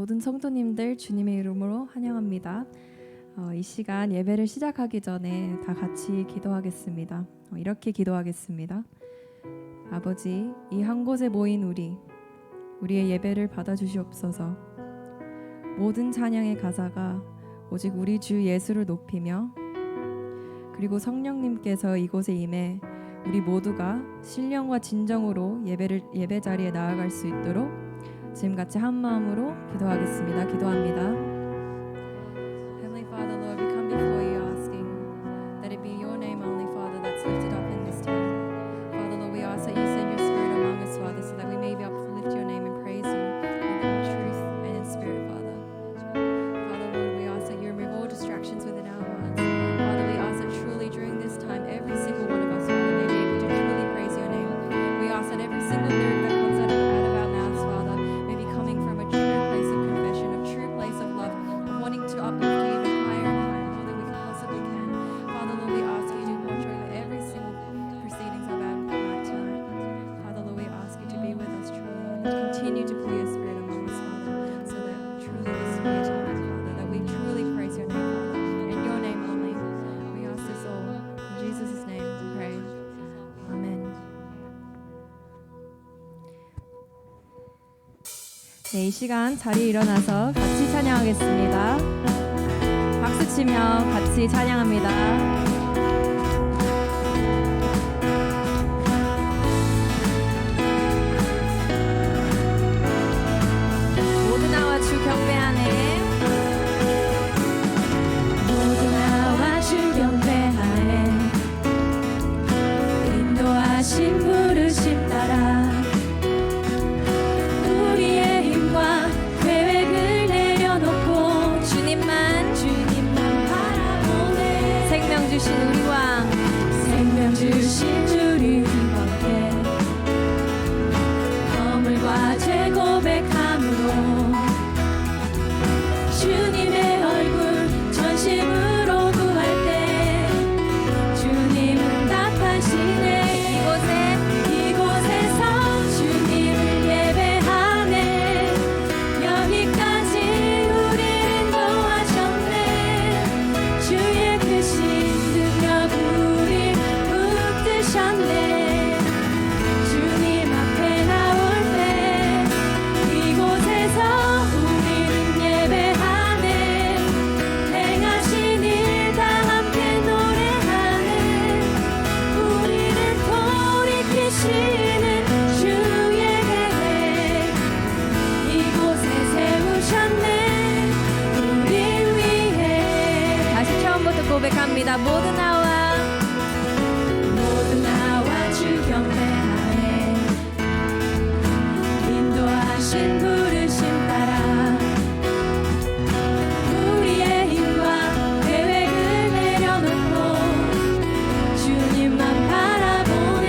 모든 성도님들 주님의 이름으로 환영합니다. 이 시간 예배를 시작하기 전에 다 같이 기도하겠습니다. 이렇게 기도하겠습니다. 아버지, 이 한 곳에 모인 우리의 예배를 받아주시옵소서. 모든 찬양의 가사가 오직 우리 주 예수를 높이며, 그리고 성령님께서 이곳에 임해 우리 모두가 신령과 진정으로 예배 자리에 나아갈 수 있도록 지금같이 한 마음으로 기도하겠습니다. 기도합니다. Heavenly Father, Lord, we come before you asking that it be your name only, Father, that's lifted up in this time. Father, Lord, we ask that you send your Spirit among us, Father, so that we may be able to lift your name and praise you in truth and in spirit, Father. Father, Lord, we ask that you remove all distractions within our lives. Father, we ask that truly during this time, every single one of us, Father, may be able to truly praise your name. We ask that every single word that comes out of our mouths, Father, may be coming from a true place of confession, a true place of love, of wanting to uplift you even higher and higher, more than we can possibly can. Father, Lord, we ask you to watch over every single proceedings of our night tonight. Father, Lord, we ask you to be with us truly and continue to pour your Spirit among us, Father, so that truly this year tonight, Father, that we truly praise your name, Father, in your name only. We ask this all in Jesus' name we pray. Amen. 네, 이 시간 자리에 일어나서 같이 찬양하겠습니다. 박수 치며 같이 찬양합니다. 모두 나와 주 경배하네. 모두 나와 주 경배하네. 인도하신 부르심 따라 우리의 힘과 계획을 내려놓고 주님만 바라보네. 생명 주신 우리 왕, 생명 주신 우리 왕께 허물과 죄 고백함으로 주님의 얼굴 전심으로 구할 때 주님은 답하시네. 이곳에서 주님을 예배하네. 여기까지 우리를 도와줬네. 주의 크신 능력 우리 붙드셨네. 주님 앞에 나올 때 이곳에서 우리는 예배하네. 행하신 일 다 함께 노래하네. 우리를 돌이키시는 주의 계획 이곳에 세우셨네. 우릴 위해. 다시 처음부터 고백합니다. 모두 나와 주 경배하네. 인도하신 부르심 따라 우리의 힘과 계획을 내려놓고 주님만 바라보네.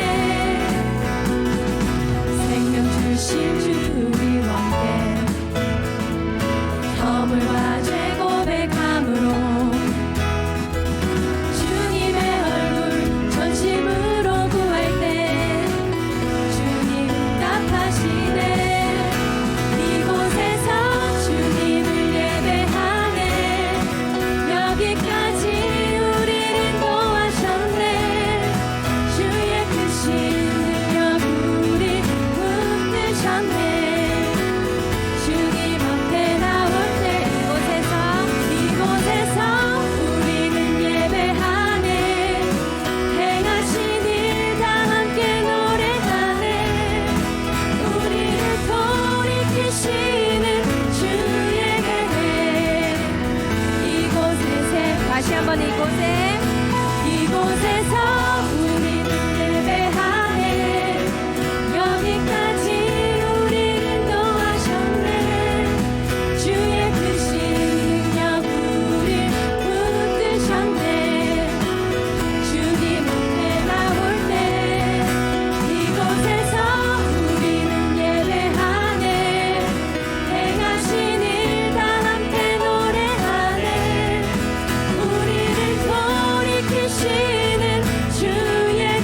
생명 주신 주 우리 왕께 허물과 죄 고백함으로 주님의 얼굴 전심으로 구할 때 주님 답하시네. 이곳에서 주님을 예배하네. 여기까지 우리를 도와셨네. 주의 크신 능력 우리 붙드셨네. 주님 앞에 나올 때 이곳에서 우리는 예배하네. 행하신 일 다 함께 노래하네. 우리를 돌이키시는 주의 계획 이곳에 다시 한번 이곳에서 우리는 예배하네. 여기까지 우리를 도와셨네. 주의 크신 능력 우리 붙드셨네. 주님 앞에 나올 때 이곳에서 우리는 예배하네. 행하신 일 다 함께 노래하네. 우리를 돌이키시는 주의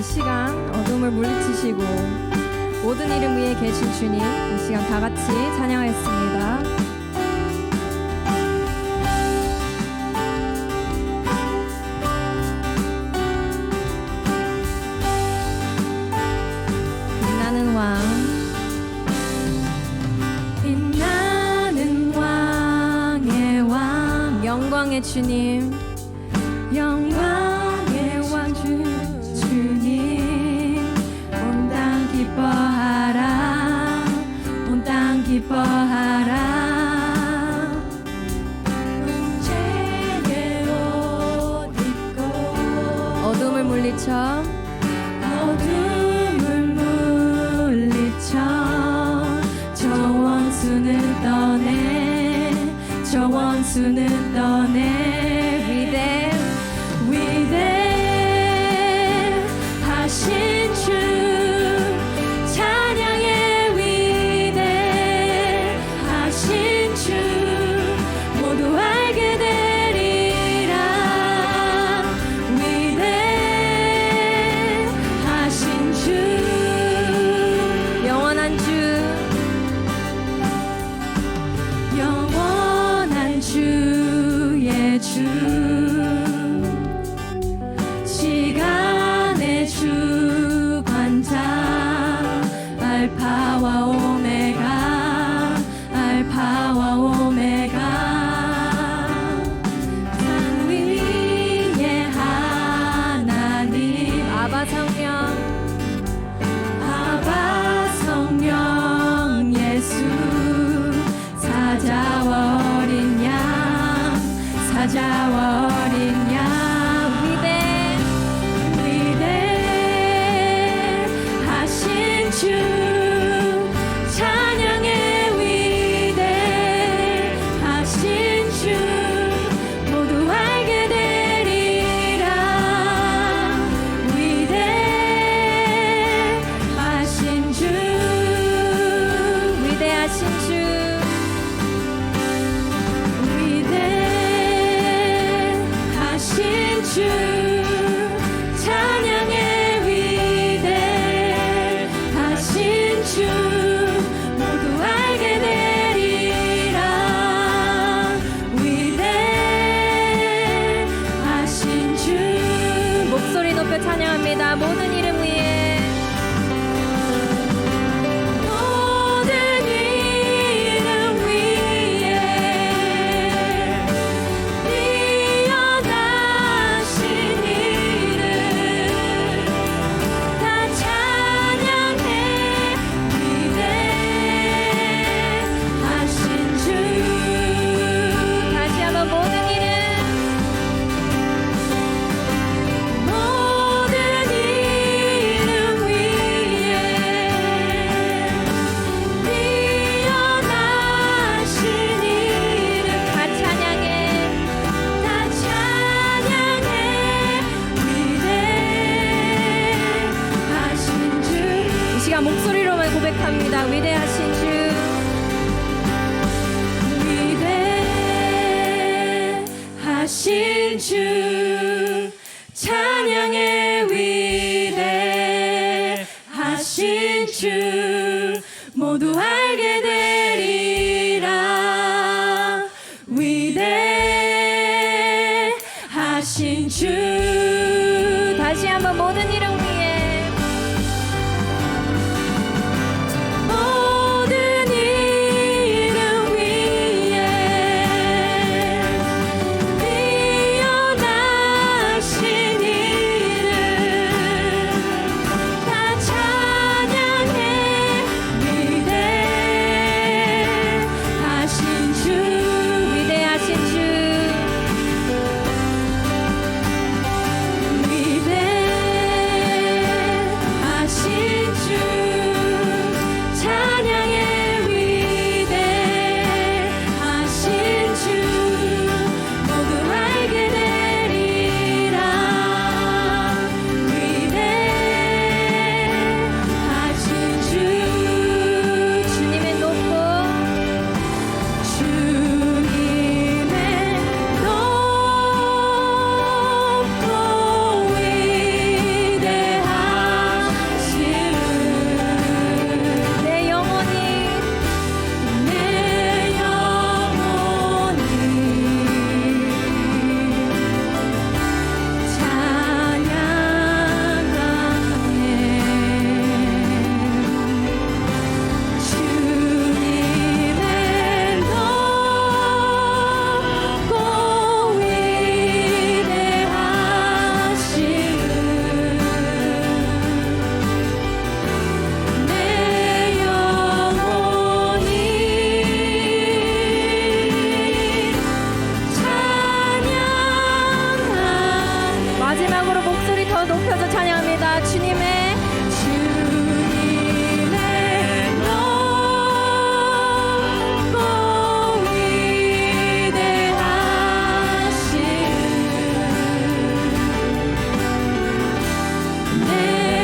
이 시간 어둠을 물리치시고 모든 이름 위에 계신 주님, 이 시간 다 같이 찬양하겠습니다. 빛나는 왕, 빛나는 왕의 왕, 영광의 주님, 영광의 왕 주님, 온 땅 기뻐하라, 온 땅 기뻐하라. 은혜의 옷 입고 어둠을 물리쳐 저 원수는 떠내, 저 원수는 떠내. 위대하신 주, 찬양의 위대하신 주, 모두 알게 되리라. 위대하신 주, 영원한 주, 영원한 주의 주, 시간의 주관자, 알파와 오메가, 알파와 오메가. 산 위의 하나님, 아바 성령, 아바 성령 예수, 사자와 어린 양, 사자와 어린 양. 위대하신 주, 찬양의 위대하신 주, 모두 알게 되리라. 위대하신 주, 위대하신 주, 위대하신 주, 찬양의 위대하신 주, 모두 알게 되리라. 위대하신 주, 목소리 높여 찬양합니다. 모든 이름 위에, 모든 이름 위에 뛰어나신 이름 다 찬양해. 위대하신 주, 다시 한번 모든 이름, 모든 이름 위에 뛰어나신 이름 다 찬양해, 다 찬양해. 위대하신 주, 이 시간 목소리로만 고백합니다. 위대하신 주, 위대하신 주, 찬양의 위대하신 주, 모두 알게 되리라. 위대하신 주, 다시 한번 모든 이름 위에, 모든 이름 위에 뛰어나신 이름 다 찬양해. 위대하신 주, 위대하신 주, 위대하신 더 높여서 찬양합니다. 주님의 높고 위대하신 내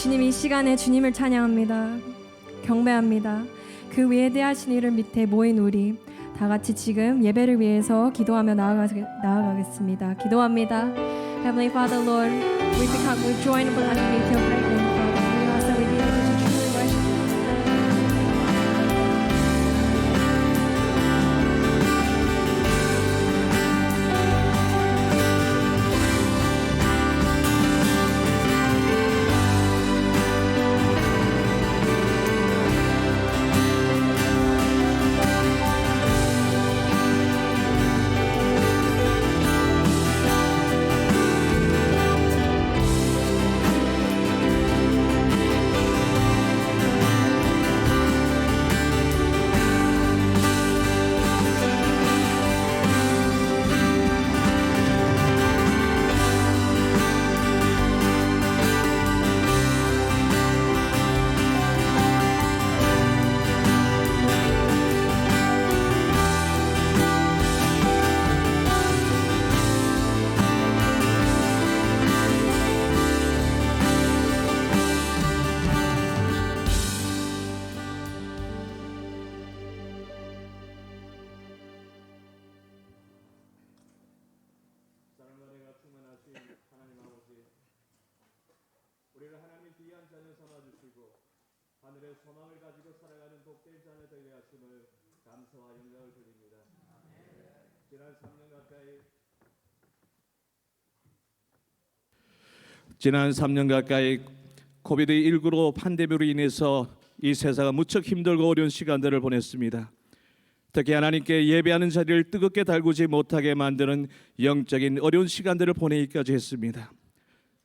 영혼이 시간에 주님을 찬양합니다. 경배합니다. 그 위대하신 이름 밑에 모인 우리 다 같이 지금 예배를 위해서 기도하며 나아가겠습니다. 기도합니다. Heavenly Father, Lord, we join underneath your great name, Father. We ask that we be able to truly worship you. 하늘의 소망을 가지고 살아가는 복된 자녀 되게 하심을 감사와 영광을 드립니다. 지난 3년 가까이 코비드19로 팬데믹으로 인해서 이 세상은 무척 힘들고 어려운 시간들을 보냈습니다. 특히 하나님께 예배하는 자리를 뜨겁게 달구지 못하게 만드는 영적인 어려운 시간들을 보내기까지 했습니다.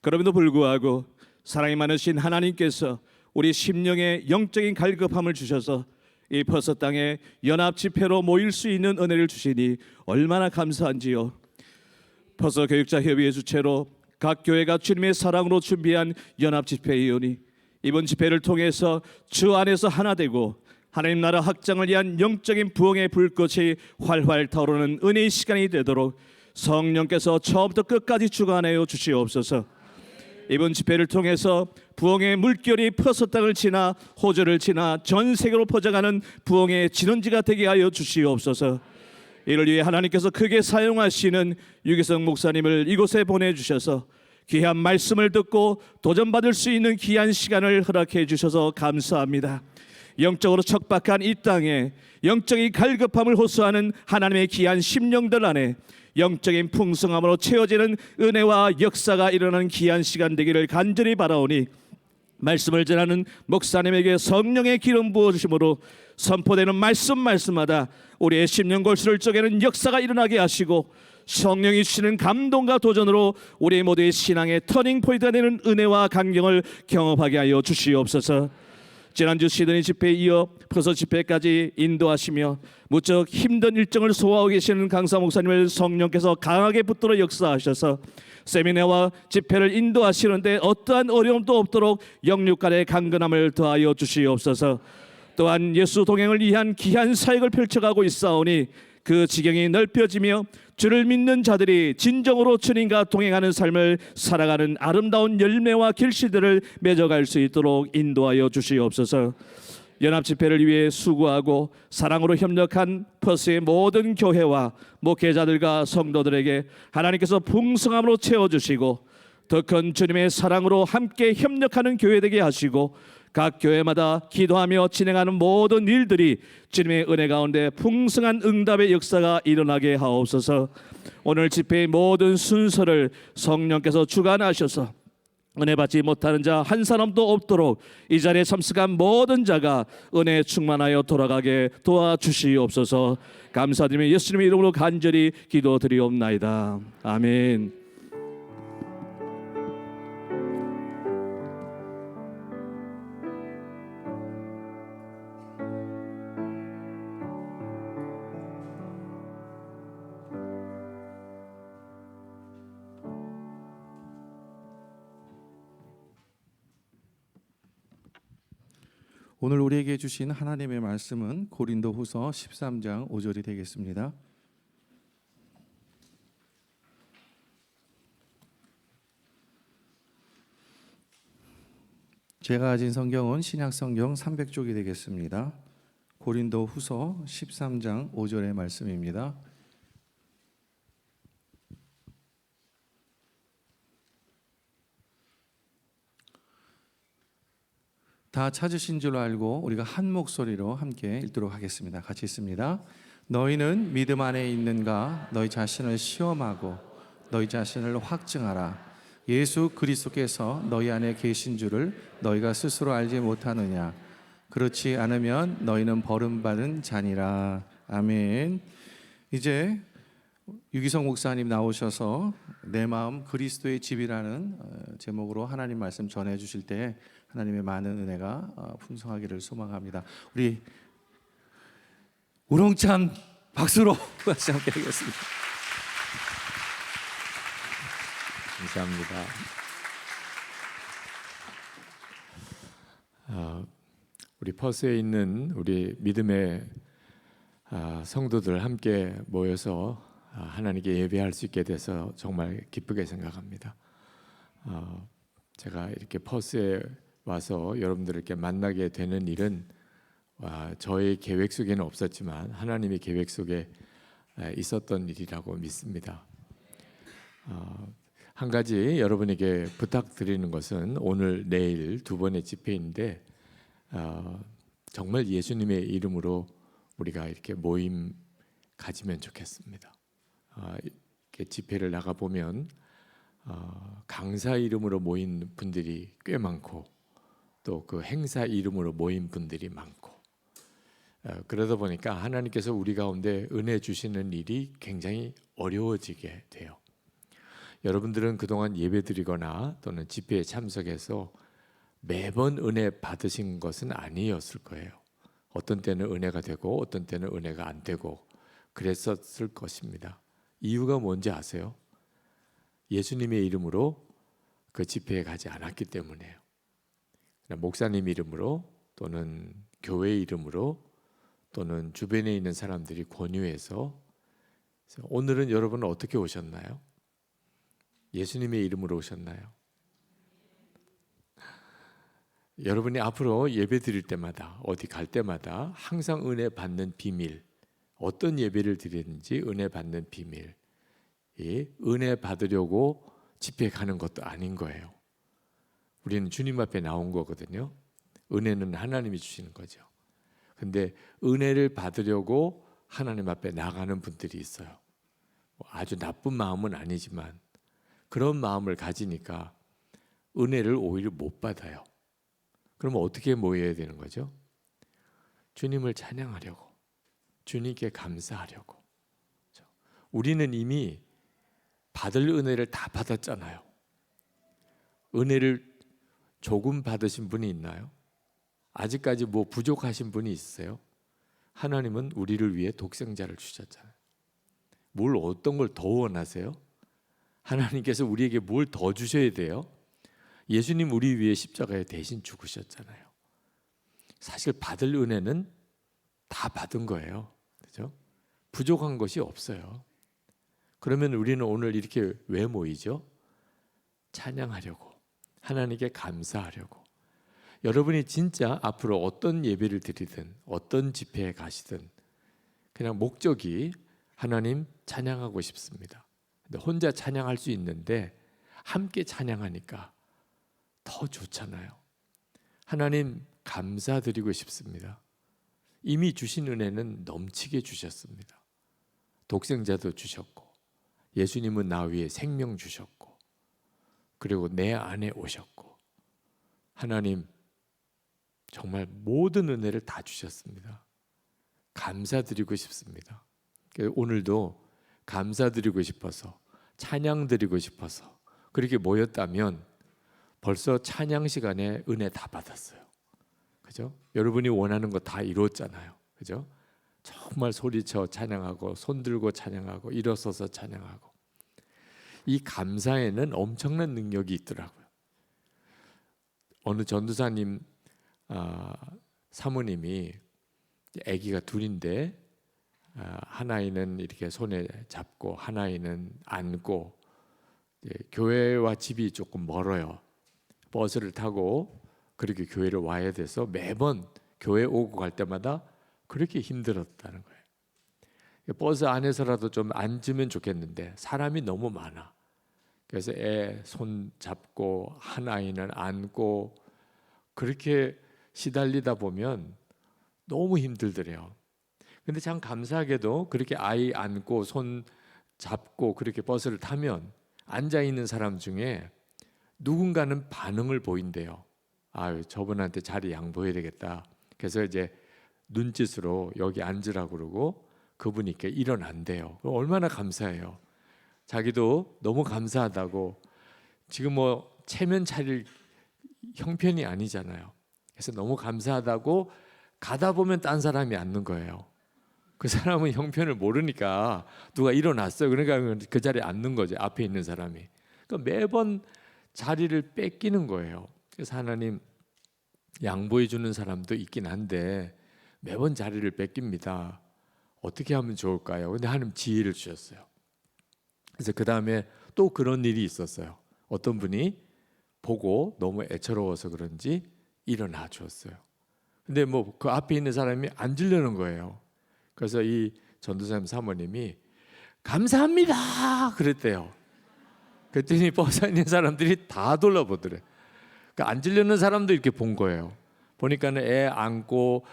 그럼에도 불구하고 사랑이 많으신 하나님께서 우리 심령에 영적인 갈급함을 주셔서 이 퍼서 땅에 연합 집회로 모일 수 있는 은혜를 주시니 얼마나 감사한지요. 퍼서 교육자 협의회 주최로 각 교회가 주님의 사랑으로 준비한 연합 집회이오니 이번 집회를 통해서 주 안에서 하나 되고 하나님 나라 확장을 위한 영적인 부흥의 불꽃이 활활 타오르는 은혜의 시간이 되도록 성령께서 처음부터 끝까지 주관하여 주시옵소서. 이번 집회를 통해서 부흥의 물결이 퍼서 땅을 지나 호주를 지나 전 세계로 퍼져가는 부흥의 진원지가 되게 하여 주시옵소서. 이를 위해 하나님께서 크게 사용하시는 유기성 목사님을 이곳에 보내주셔서 귀한 말씀을 듣고 도전받을 수 있는 귀한 시간을 허락해 주셔서 감사합니다. 영적으로 척박한 이 땅에 영적인 갈급함을 호소하는 하나님의 귀한 심령들 안에 영적인 풍성함으로 채워지는 은혜와 역사가 일어나는 귀한 시간 되기를 간절히 바라오니 말씀을 전하는 목사님에게 성령의 기름 부어주심으로 선포되는 말씀마다 우리의 심령 골수를 쪼개는 역사가 일어나게 하시고 성령이 주시는 감동과 도전으로 우리 모두의 신앙의 터닝포인트가 되는 은혜와 강경을 경험하게 하여 주시옵소서. 지난주 시드니 집회에 이어 퍼서 집회까지 인도하시며 무척 힘든 일정을 소화하고 계시는 강사 목사님을 성령께서 강하게 붙들어 역사하셔서 세미나와 집회를 인도하시는데 어떠한 어려움도 없도록 영육간의 강건함을 더하여 주시옵소서. 또한 예수 동행을 위한 귀한 사역을 펼쳐가고 있사오니 그 지경이 넓혀지며 주를 믿는 자들이 진정으로 주님과 동행하는 삶을 살아가는 아름다운 열매와 결실들을 맺어갈 수 있도록 인도하여 주시옵소서. 연합집회를 위해 수고하고 사랑으로 협력한 퍼스의 모든 교회와 목회자들과 성도들에게 하나님께서 풍성함으로 채워주시고 더 큰 주님의 사랑으로 함께 협력하는 교회 되게 하시고 각 교회마다 기도하며 진행하는 모든 일들이 주님의 은혜 가운데 풍성한 응답의 역사가 일어나게 하옵소서. 오늘 집회의 모든 순서를 성령께서 주관하셔서 은혜 받지 못하는 자 한 사람도 없도록 이 자리에 참석한 모든 자가 은혜에 충만하여 돌아가게 도와주시옵소서. 감사드리며 예수님의 이름으로 간절히 기도드리옵나이다. 아멘. 오늘 우리에게 주신 하나님의 말씀은 고린도후서 13장 5절이 되겠습니다. 제가 가진 성경은 신약성경 300쪽이 되겠습니다. 고린도후서 13장 5절의 말씀입니다. 다 찾으신 줄 알고 우리가 한 목소리로 함께 읽도록 하겠습니다. 같이 읽습니다. 너희는 믿음 안에 있는가? 너희 자신을 시험하고 너희 자신을 확증하라. 예수 그리스도께서 너희 안에 계신 줄을 너희가 스스로 알지 못하느냐? 그렇지 않으면 너희는 버림받은 자니라. 아멘. 이제 유기성 목사님 나오셔서 내 마음 그리스도의 집이라는 제목으로 하나님 말씀 전해 주실 때 하나님의 많은 은혜가 풍성하기를 소망합니다. 우리 우렁찬 박수로 같이 함께 하겠습니다. 감사합니다. 우리 퍼스에 있는 우리 믿음의 성도들 함께 모여서 하나님께 예배할 수 있게 돼서 정말 기쁘게 생각합니다. 제가 이렇게 퍼스에 와서 여러분들을 이렇게 만나게 되는 일은 저의 계획 속에는 없었지만 하나님의 계획 속에 있었던 일이라고 믿습니다. 한 가지 여러분에게 부탁드리는 것은 오늘 내일 두 번의 집회인데 정말 예수님의 이름으로 우리가 이렇게 모임 가지면 좋겠습니다. 이렇게 집회를 나가 보면 강사 이름으로 모인 분들이 꽤 많고 또 그 행사 이름으로 모인 분들이 많고 그러다 보니까 하나님께서 우리 가운데 은혜 주시는 일이 굉장히 어려워지게 돼요. 여러분들은 그동안 예배드리거나 또는 집회에 참석해서 매번 은혜 받으신 것은 아니었을 거예요. 어떤 때는 은혜가 되고 어떤 때는 은혜가 안 되고 그랬었을 것입니다. 이유가 뭔지 아세요? 예수님의 이름으로 그 집회에 가지 않았기 때문에요. 목사님 이름으로 또는 교회 이름으로 또는 주변에 있는 사람들이 권유해서 오늘은 여러분은 어떻게 오셨나요? 예수님의 이름으로 오셨나요? 여러분이 앞으로 예배 드릴 때마다 어디 갈 때마다 항상 은혜 받는 비밀, 어떤 예배를 드리든지 은혜 받는 비밀, 은혜 받으려고 집회 가는 것도 아닌 거예요. 우리는 주님 앞에 나온 거거든요. 은혜는 하나님이 주시는 거죠. 근데 은혜를 받으려고 하나님 앞에 나가는 분들이 있어요. 아주 나쁜 마음은 아니지만 그런 마음을 가지니까 은혜를 오히려 못 받아요. 그러면 어떻게 모여야 되는 거죠? 주님을 찬양하려고, 주님께 감사하려고. 우리는 이미 받을 은혜를 다 받았잖아요. 은혜를 조금 받으신 분이 있나요? 아직까지 뭐 부족하신 분이 있으세요? 하나님은 우리를 위해 독생자를 주셨잖아요. 뭘 어떤 걸 더 원하세요? 하나님께서 우리에게 뭘 더 주셔야 돼요? 예수님 우리 위해 십자가에 대신 죽으셨잖아요. 사실 받을 은혜는 다 받은 거예요. 그렇죠? 부족한 것이 없어요. 그러면 우리는 오늘 이렇게 왜 모이죠? 찬양하려고, 하나님께 감사하려고. 여러분이 진짜 앞으로 어떤 예배를 드리든 어떤 집회에 가시든 그냥 목적이 하나님 찬양하고 싶습니다. 근데 혼자 찬양할 수 있는데 함께 찬양하니까 더 좋잖아요. 하나님 감사드리고 싶습니다. 이미 주신 은혜는 넘치게 주셨습니다. 독생자도 주셨고, 예수님은 나 위에 생명 주셨고, 그리고 내 안에 오셨고, 하나님 정말 모든 은혜를 다 주셨습니다. 감사드리고 싶습니다. 오늘도 감사드리고 싶어서, 찬양드리고 싶어서 그렇게 모였다면 벌써 찬양 시간에 은혜 다 받았어요. 그죠? 여러분이 원하는 거 다 이뤘잖아요. 그죠? 정말 소리쳐 찬양하고, 손 들고 찬양하고, 일어서서 찬양하고. 이 감사에는 엄청난 능력이 있더라고요. 어느 전도사님 사모님이 아기가 둘인데, 한 아이는 이렇게 손에 잡고 한 아이는 안고, 교회와 집이 조금 멀어요. 버스를 타고 그렇게 교회를 와야 돼서 매번 교회 오고 갈 때마다 그렇게 힘들었다는 거예요. 버스 안에서라도 좀 앉으면 좋겠는데 사람이 너무 많아. 그래서 애 손 잡고 한 아이는 안고 그렇게 시달리다 보면 너무 힘들더래요. 근데 참 감사하게도 그렇게 아이 안고 손 잡고 그렇게 버스를 타면 앉아 있는 사람 중에 누군가는 반응을 보인대요. 아유, 저분한테 자리 양보해야 되겠다. 그래서 이제 눈짓으로 여기 앉으라고 그러고 그분이 이렇게 일어난대요. 얼마나 감사해요. 자기도 너무 감사하다고. 지금 뭐 체면 차릴 형편이 아니잖아요. 그래서 너무 감사하다고 가다 보면 딴 사람이 앉는 거예요. 그 사람은 형편을 모르니까 누가 일어났어요. 그러니까 그 자리에 앉는 거죠. 앞에 있는 사람이. 그러니까 매번 자리를 뺏기는 거예요. 그래서 하나님 양보해 주는 사람도 있긴 한데 매번 자리를 뺏깁니다. 어떻게 하면 좋을까요? 근데 하나님 지혜를 주셨어요. 그래서 그 다음에 또 그런 일이 있었어요. 어떤 분이 보고 너무 애처로워서 그런지 일어나 주었어요. 근데 뭐 그 앞에 있는 사람이 앉으려는 거예요. 그래서 이 전도사님 사모님이 감사합니다 그랬대요. 그랬더니 버스에 있는 사람들이 다 돌아보더래. 그러니까 앉으려는 사람도 이렇게 본 거예요. 보니까는 애 안고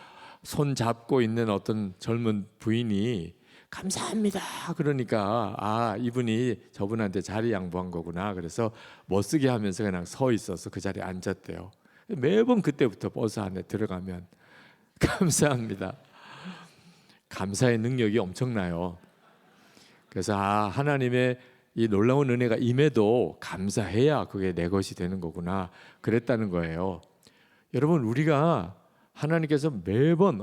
손 잡고 있는 어떤 젊은 부인이 감사합니다 그러니까 아, 이분이 저분한테 자리 양보한 거구나. 그래서 멋쓰게 하면서 그냥 서 있어서 그 자리에 앉았대요. 매번 그때부터 버스 안에 들어가면 감사합니다. 감사의 능력이 엄청나요. 그래서 하나님의 이 놀라운 은혜가 임해도 감사해야 그게 내 것이 되는 거구나 그랬다는 거예요. 여러분, 우리가 하나님께서 매번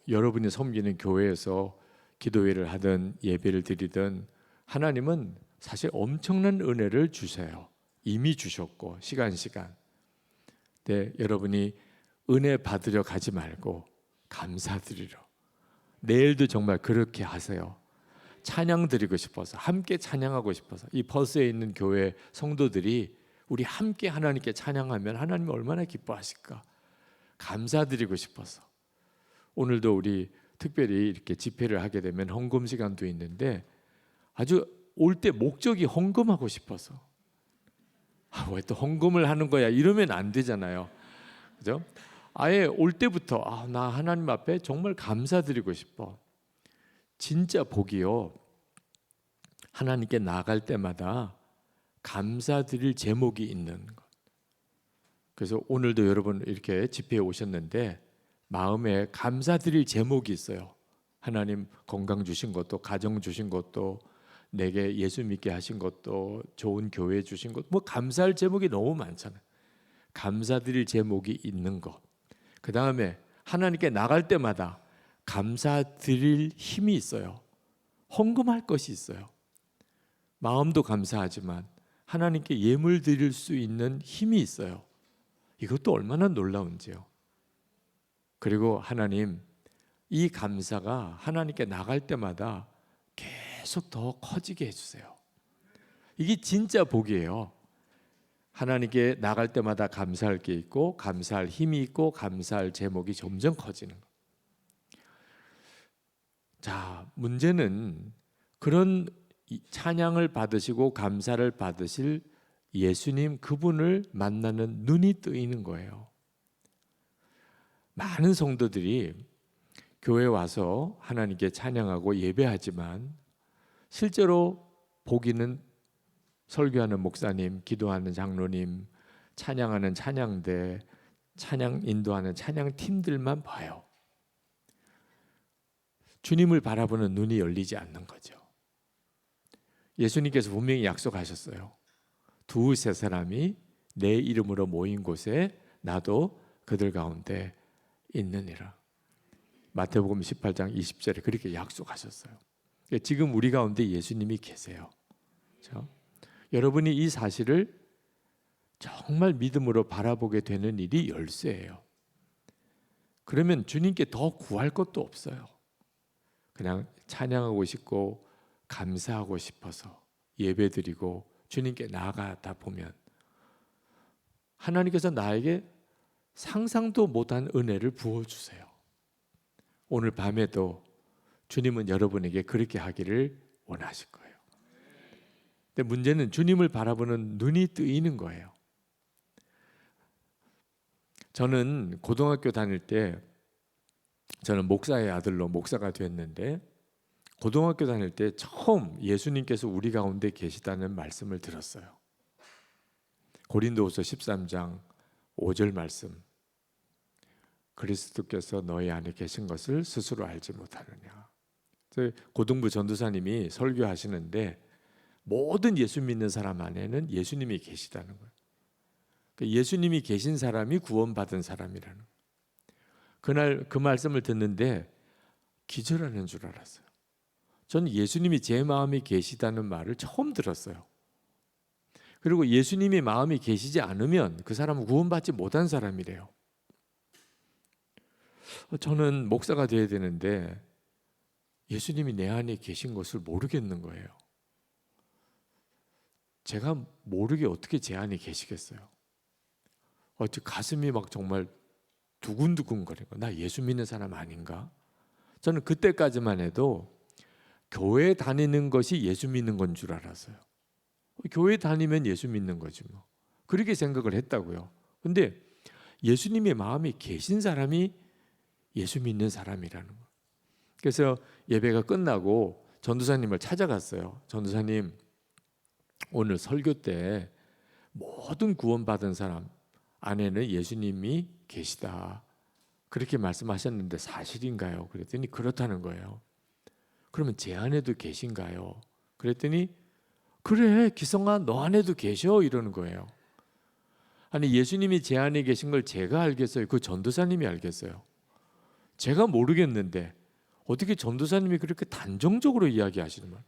여러분이 섬기는 교회에서 기도회를 하든 예배를 드리든 하나님은 사실 엄청난 은혜를 주세요. 이미 주셨고 시간. 네, 여러분이 은혜 받으려 가지 말고 감사드리러. 내일도 정말 그렇게 하세요. 찬양 드리고 싶어서, 함께 찬양하고 싶어서, 이 버스에 있는 교회 성도들이 우리 함께 하나님께 찬양하면 하나님이 얼마나 기뻐하실까. 감사드리고 싶어서. 오늘도 우리 특별히 이렇게 집회를 하게 되면 헌금 시간도 있는데 아주 올 때 목적이 헌금하고 싶어서. 왜 또 헌금을 하는 거야 이러면 안 되잖아요. 그죠? 아예 올 때부터 나 하나님 앞에 정말 감사드리고 싶어. 진짜 복이요. 하나님께 나아갈 때마다 감사드릴 제목이 있는 것. 그래서 오늘도 여러분 이렇게 집회에 오셨는데 마음에 감사드릴 제목이 있어요. 하나님 건강 주신 것도, 가정 주신 것도, 내게 예수 믿게 하신 것도, 좋은 교회 주신 것, 뭐 감사할 제목이 너무 많잖아요. 감사드릴 제목이 있는 것. 그 다음에 하나님께 나갈 때마다 감사드릴 힘이 있어요. 헌금할 것이 있어요. 마음도 감사하지만 하나님께 예물 드릴 수 있는 힘이 있어요. 이것도 얼마나 놀라운지요. 그리고 하나님, 이 감사가 하나님께 나갈 때마다 계속 더 커지게 해주세요. 이게 진짜 복이에요. 하나님께 나갈 때마다 감사할 게 있고, 감사할 힘이 있고, 감사할 제목이 점점 커지는 것. 자, 문제는 그런 찬양을 받으시고 감사를 받으실 예수님 그분을 만나는 눈이 뜨이는 거예요. 많은 성도들이 교회 와서 하나님께 찬양하고 예배하지만 실제로 보기는 설교하는 목사님, 기도하는 장로님, 찬양하는 찬양대, 찬양 인도하는 찬양팀들만 봐요. 주님을 바라보는 눈이 열리지 않는 거죠. 예수님께서 분명히 약속하셨어요. 두세 사람이 내 이름으로 모인 곳에 나도 그들 가운데 있느니라. 마태복음 18장 20절에 그렇게 약속하셨어요. 지금 우리 가운데 예수님이 계세요. 그렇죠? 여러분이 이 사실을 정말 믿음으로 바라보게 되는 일이 열쇠예요. 그러면 주님께 더 구할 것도 없어요. 그냥 찬양하고 싶고 감사하고 싶어서 예배드리고 주님께 나아가다 보면 하나님께서 나에게 상상도 못한 은혜를 부어주세요. 오늘 밤에도 주님은 여러분에게 그렇게 하기를 원하실 거예요. 근데 문제는 주님을 바라보는 눈이 뜨이는 거예요. 저는 고등학교 다닐 때 저는 목사의 아들로 목사가 됐는데 고등학교 다닐 때 처음 예수님께서 우리 가운데 계시다는 말씀을 들었어요. 고린도후서 13장 5절 말씀. 그리스도께서 너희 안에 계신 것을 스스로 알지 못하느냐. 고등부 전도사님이 설교하시는데 모든 예수 믿는 사람 안에는 예수님이 계시다는 거예요. 예수님이 계신 사람이 구원받은 사람이라는 거예요. 그날 그 말씀을 듣는데 기절하는 줄 알았어요. 저는 예수님이 제 마음에 계시다는 말을 처음 들었어요. 그리고 예수님이 마음에 계시지 않으면 그 사람은 구원받지 못한 사람이래요. 저는 목사가 되어야 되는데 예수님이 내 안에 계신 것을 모르겠는 거예요. 제가 모르게 어떻게 제 안에 계시겠어요? 가슴이 막 정말 두근두근 거리고 나 예수 믿는 사람 아닌가? 저는 그때까지만 해도 교회 다니는 것이 예수 믿는 건 줄 알았어요. 교회 다니면 예수 믿는 거지 뭐. 그렇게 생각을 했다고요. 근데 예수님의 마음에 계신 사람이 예수 믿는 사람이라는 거예요. 그래서 예배가 끝나고 전도사님을 찾아갔어요. 전도사님, 오늘 설교 때 모든 구원받은 사람 안에는 예수님이 계시다. 그렇게 말씀하셨는데 사실인가요? 그랬더니 그렇다는 거예요. 그러면 제 안에도 계신가요? 그랬더니 그래, 기성아 너 안에도 계셔 이러는 거예요. 아니 예수님이 제 안에 계신 걸 제가 알겠어요? 그 전도사님이 알겠어요? 제가 모르겠는데 어떻게 전도사님이 그렇게 단정적으로 이야기하시는 말?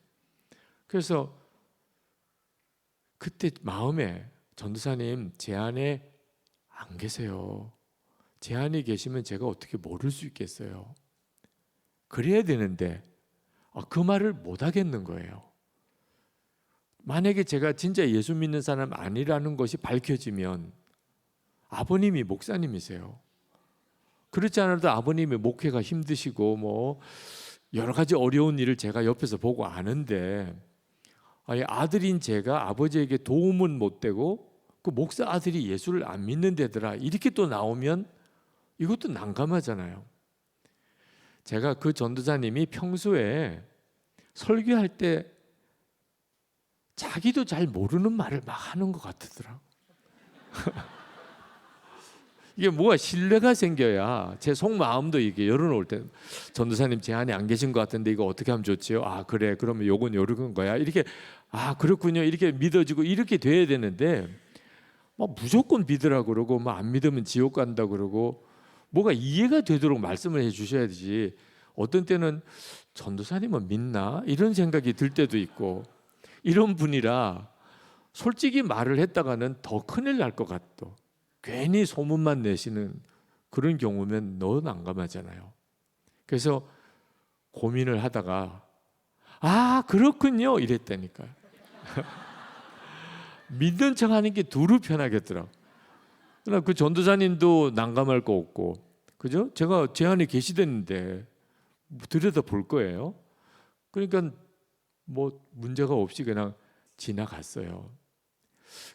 그래서 그때 마음에 전도사님 제 안에 안 계세요. 제 안에 계시면 제가 어떻게 모를 수 있겠어요? 그래야 되는데 그 말을 못 하겠는 거예요. 만약에 제가 진짜 예수 믿는 사람 아니라는 것이 밝혀지면 아버님이 목사님이세요. 그렇지 않아도 아버님의 목회가 힘드시고 뭐 여러 가지 어려운 일을 제가 옆에서 보고 아는데 아들인 제가 아버지에게 도움은 못 되고 그 목사 아들이 예수를 안 믿는 데더라 이렇게 또 나오면 이것도 난감하잖아요. 제가 그 전도사님이 평소에 설교할 때 자기도 잘 모르는 말을 막 하는 것 같더라고요. 이게 뭐가 신뢰가 생겨야 제 속마음도 이게 열어놓을 때 전도사님 제 안에 안 계신 것 같은데 이거 어떻게 하면 좋지요? 그래 그러면 요건 요런 거야 이렇게 그렇군요 이렇게 믿어지고 이렇게 돼야 되는데 무조건 믿으라 그러고 안 믿으면 지옥 간다 그러고 뭐가 이해가 되도록 말씀을 해주셔야 되지. 어떤 때는 전도사님은 믿나 이런 생각이 들 때도 있고 이런 분이라 솔직히 말을 했다가는 더 큰일 날 것 같도. 괜히 소문만 내시는 그런 경우면 너무 난감하잖아요. 그래서 고민을 하다가 그렇군요 이랬다니까요. 믿는 척하는 게 두루 편하겠더라고. 그러나 그 전도사님도 난감할 거 없고, 그죠? 제가 제 안에 계시댔는데 들여다 볼 거예요. 그러니까 뭐 문제가 없이 그냥 지나갔어요.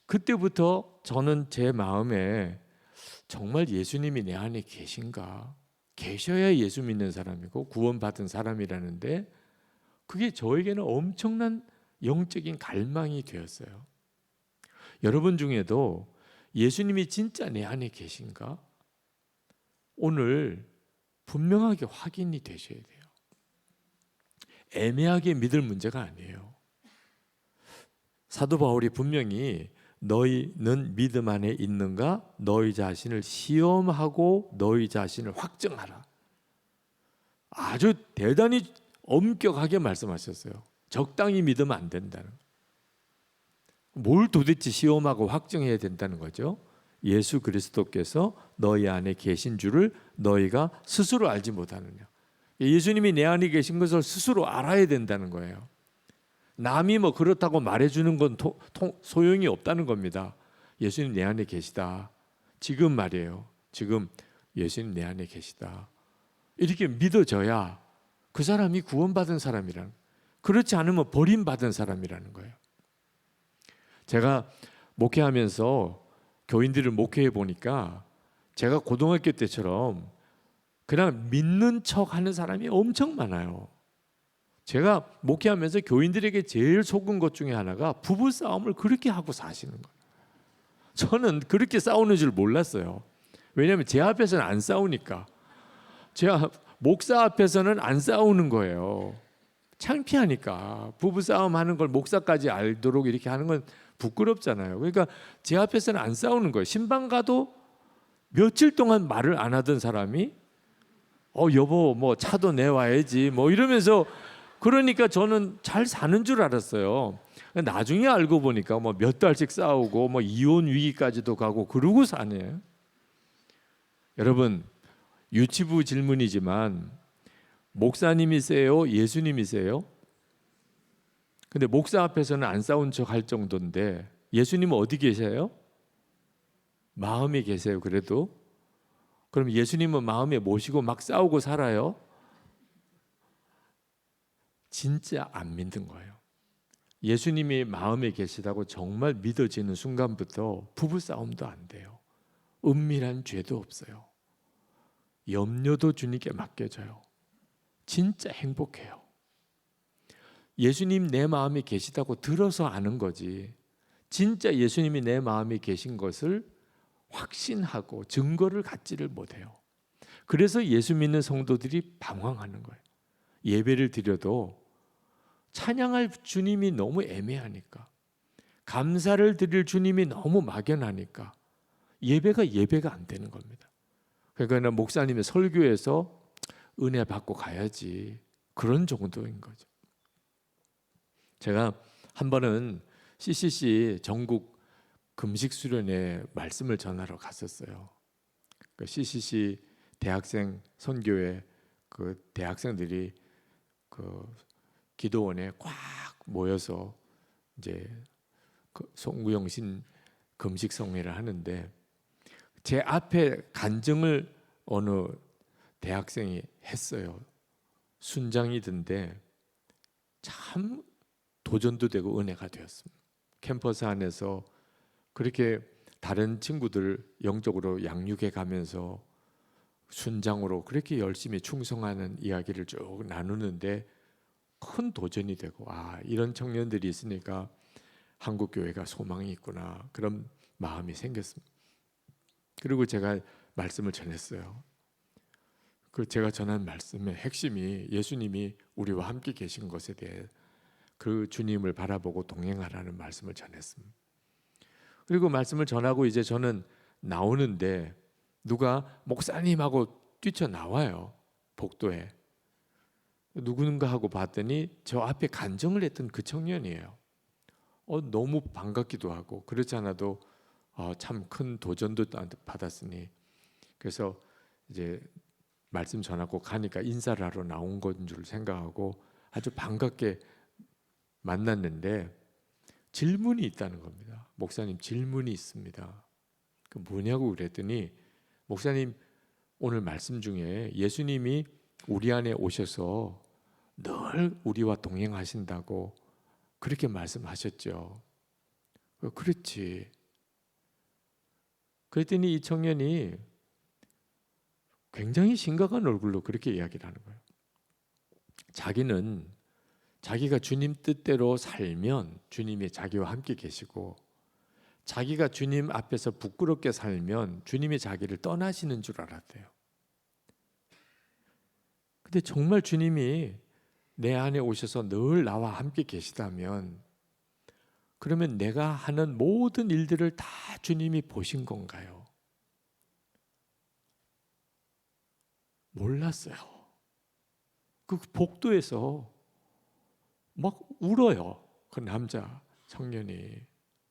그때부터 저는 제 마음에 정말 예수님이 내 안에 계신가? 계셔야 예수 믿는 사람이고 구원받은 사람이라는데 그게 저에게는 엄청난 영적인 갈망이 되었어요. 여러분 중에도 예수님이 진짜 내 안에 계신가? 오늘 분명하게 확인이 되셔야 돼요. 애매하게 믿을 문제가 아니에요. 사도 바울이 분명히 너희는 믿음 안에 있는가? 너희 자신을 시험하고 너희 자신을 확증하라. 아주 대단히 엄격하게 말씀하셨어요. 적당히 믿으면 안 된다는. 뭘 도대체 시험하고 확증해야 된다는 거죠? 예수 그리스도께서 너희 안에 계신 줄을 너희가 스스로 알지 못하느냐. 예수님이 내 안에 계신 것을 스스로 알아야 된다는 거예요. 남이 뭐 그렇다고 말해주는 건 소용이 없다는 겁니다. 예수님 내 안에 계시다. 지금 말이에요. 지금 예수님 내 안에 계시다. 이렇게 믿어져야 그 사람이 구원받은 사람이라는, 그렇지 않으면 버림받은 사람이라는 거예요. 제가 목회하면서 교인들을 목회해 보니까 제가 고등학교 때처럼 그냥 믿는 척 하는 사람이 엄청 많아요. 제가 목회하면서 교인들에게 제일 속은 것 중에 하나가 부부 싸움을 그렇게 하고 사시는 거예요. 저는 그렇게 싸우는 줄 몰랐어요. 왜냐하면 제 앞에서는 안 싸우니까. 제가 목사 앞에서는 안 싸우는 거예요. 창피하니까. 부부 싸움 하는 걸 목사까지 알도록 이렇게 하는 건 부끄럽잖아요. 그러니까 제 앞에서는 안 싸우는 거예요. 신방 가도 며칠 동안 말을 안 하던 사람이 여보 뭐 차도 내와야지 뭐 이러면서, 그러니까 저는 잘 사는 줄 알았어요. 나중에 알고 보니까 뭐 몇 달씩 싸우고 뭐 이혼 위기까지도 가고 그러고 사네요. 여러분, 유치부 질문이지만 목사님이세요? 예수님이세요? 근데 목사 앞에서는 안 싸운 척 할 정도인데 예수님은 어디 계세요? 마음에 계세요. 그래도 그럼 예수님은 마음에 모시고 막 싸우고 살아요? 진짜 안 믿는 거예요. 예수님이 마음에 계시다고 정말 믿어지는 순간부터 부부싸움도 안 돼요. 은밀한 죄도 없어요. 염려도 주님께 맡겨져요. 진짜 행복해요. 예수님 내 마음에 계시다고 들어서 아는 거지, 진짜 예수님이 내 마음에 계신 것을 확신하고 증거를 갖지를 못해요. 그래서 예수 믿는 성도들이 방황하는 거예요. 예배를 드려도 찬양할 주님이 너무 애매하니까, 감사를 드릴 주님이 너무 막연하니까 예배가 안 되는 겁니다. 그러니까 목사님의 설교에서 은혜 받고 가야지, 그런 정도인 거죠. 제가 한 번은 CCC 전국 금식 수련회 말씀을 전하러 갔었어요. 그 CCC 대학생 선교회 그 대학생들이 그 기도원에 꽉 모여서 이제 그 송구영신 금식 성회를 하는데 제 앞에 간증을 어느 대학생이 했어요. 순장이던데 참 도전도 되고 은혜가 되었습니다. 캠퍼스 안에서 그렇게 다른 친구들 영적으로 양육해 가면서 순장으로 그렇게 열심히 충성하는 이야기를 쭉 나누는데 큰 도전이 되고, 이런 청년들이 있으니까 한국 교회가 소망이 있구나, 그런 마음이 생겼습니다. 그리고 제가 말씀을 전했어요. 그 제가 전한 말씀의 핵심이 예수님이 우리와 함께 계신 것에 대해 그 주님을 바라보고 동행하라는 말씀을 전했습니다. 그리고 말씀을 전하고 이제 저는 나오는데 누가 목사님하고 뛰쳐나와요. 복도에. 누군가 하고 봤더니 저 앞에 간증을 했던 그 청년이에요. 너무 반갑기도 하고, 그렇지 않아도 참 큰 도전도 받았으니, 그래서 이제 말씀 전하고 가니까 인사를 하러 나온 건 줄 생각하고 아주 반갑게 만났는데 질문이 있다는 겁니다. 목사님, 질문이 있습니다. 그 뭐냐고 그랬더니, 목사님 오늘 말씀 중에 예수님이 우리 안에 오셔서 늘 우리와 동행하신다고 그렇게 말씀하셨죠. 그렇지. 그랬더니 이 청년이 굉장히 심각한 얼굴로 그렇게 이야기를 하는 거예요. 자기는 자기가 주님 뜻대로 살면 주님이 자기와 함께 계시고, 자기가 주님 앞에서 부끄럽게 살면 주님이 자기를 떠나시는 줄 알았대요. 근데 정말 주님이 내 안에 오셔서 늘 나와 함께 계시다면, 그러면 내가 하는 모든 일들을 다 주님이 보신 건가요? 몰랐어요. 그 복도에서 막 울어요. 그 남자 청년이.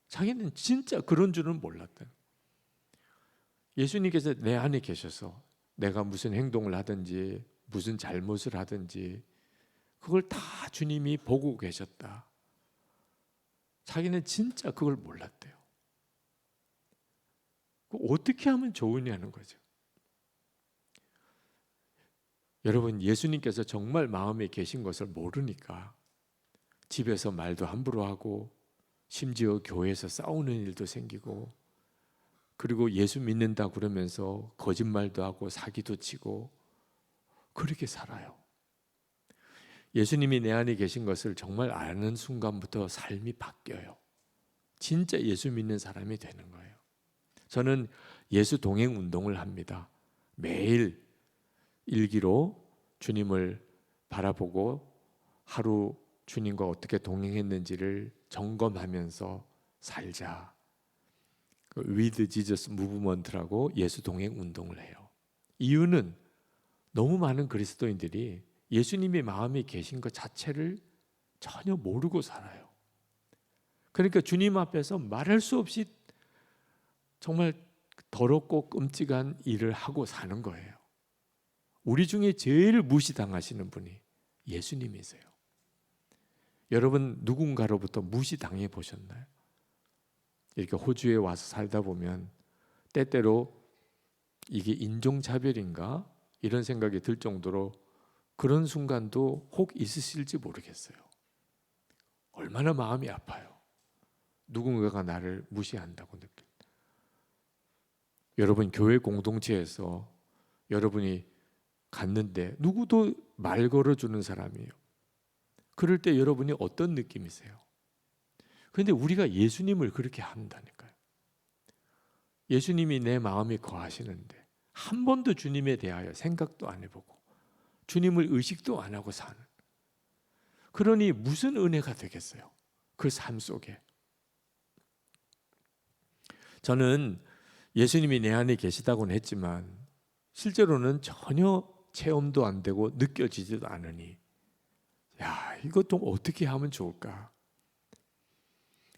자기는 진짜 그런 줄은 몰랐다. 예수님께서 내 안에 계셔서 내가 무슨 행동을 하든지 무슨 잘못을 하든지 그걸 다 주님이 보고 계셨다. 자기는 진짜 그걸 몰랐대요. 어떻게 하면 좋으냐는 거죠. 여러분, 예수님께서 정말 마음에 계신 것을 모르니까 집에서 말도 함부로 하고, 심지어 교회에서 싸우는 일도 생기고, 그리고 예수 믿는다 그러면서 거짓말도 하고 사기도 치고 그렇게 살아요. 예수님이 내 안에 계신 것을 정말 아는 순간부터 삶이 바뀌어요. 진짜 예수 믿는 사람이 되는 거예요. 저는 예수 동행 운동을 합니다. 매일 일기로 주님을 바라보고 하루 주님과 어떻게 동행했는지를 점검하면서 살자. With Jesus Movement라고 예수 동행 운동을 해요. 이유는 너무 많은 그리스도인들이 예수님의 마음에 계신 것 자체를 전혀 모르고 살아요. 그러니까 주님 앞에서 말할 수 없이 정말 더럽고 끔찍한 일을 하고 사는 거예요. 우리 중에 제일 무시당하시는 분이 예수님이세요. 여러분, 누군가로부터 무시당해 보셨나요? 이렇게 호주에 와서 살다 보면 때때로 이게 인종차별인가? 이런 생각이 들 정도로 그런 순간도 혹 있으실지 모르겠어요. 얼마나 마음이 아파요. 누군가가 나를 무시한다고 느낄 때. 여러분, 교회 공동체에서 여러분이 갔는데 누구도 말 걸어주는 사람이에요. 그럴 때 여러분이 어떤 느낌이세요? 그런데 우리가 예수님을 그렇게 한다니까요. 예수님이 내 마음에 거하시는데 한 번도 주님에 대하여 생각도 안 해보고 주님을 의식도 안 하고 사는, 그러니 무슨 은혜가 되겠어요? 그 삶 속에. 저는 예수님이 내 안에 계시다고는 했지만 실제로는 전혀 체험도 안 되고 느껴지지도 않으니, 야, 이것 좀 어떻게 하면 좋을까?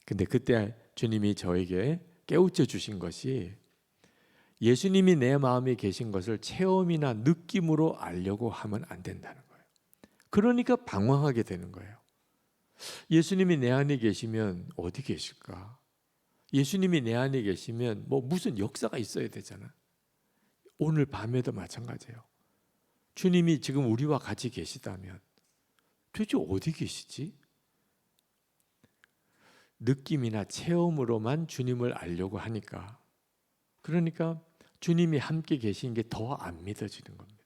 근데 그때 주님이 저에게 깨우쳐 주신 것이, 예수님이 내 마음에 계신 것을 체험이나 느낌으로 알려고 하면 안 된다는 거예요. 그러니까 방황하게 되는 거예요. 예수님이 내 안에 계시면 어디 계실까? 예수님이 내 안에 계시면 뭐 무슨 역사가 있어야 되잖아. 오늘 밤에도 마찬가지예요. 주님이 지금 우리와 같이 계시다면 도대체 어디 계시지? 느낌이나 체험으로만 주님을 알려고 하니까, 그러니까 주님이 함께 계신 게 더 안 믿어지는 겁니다.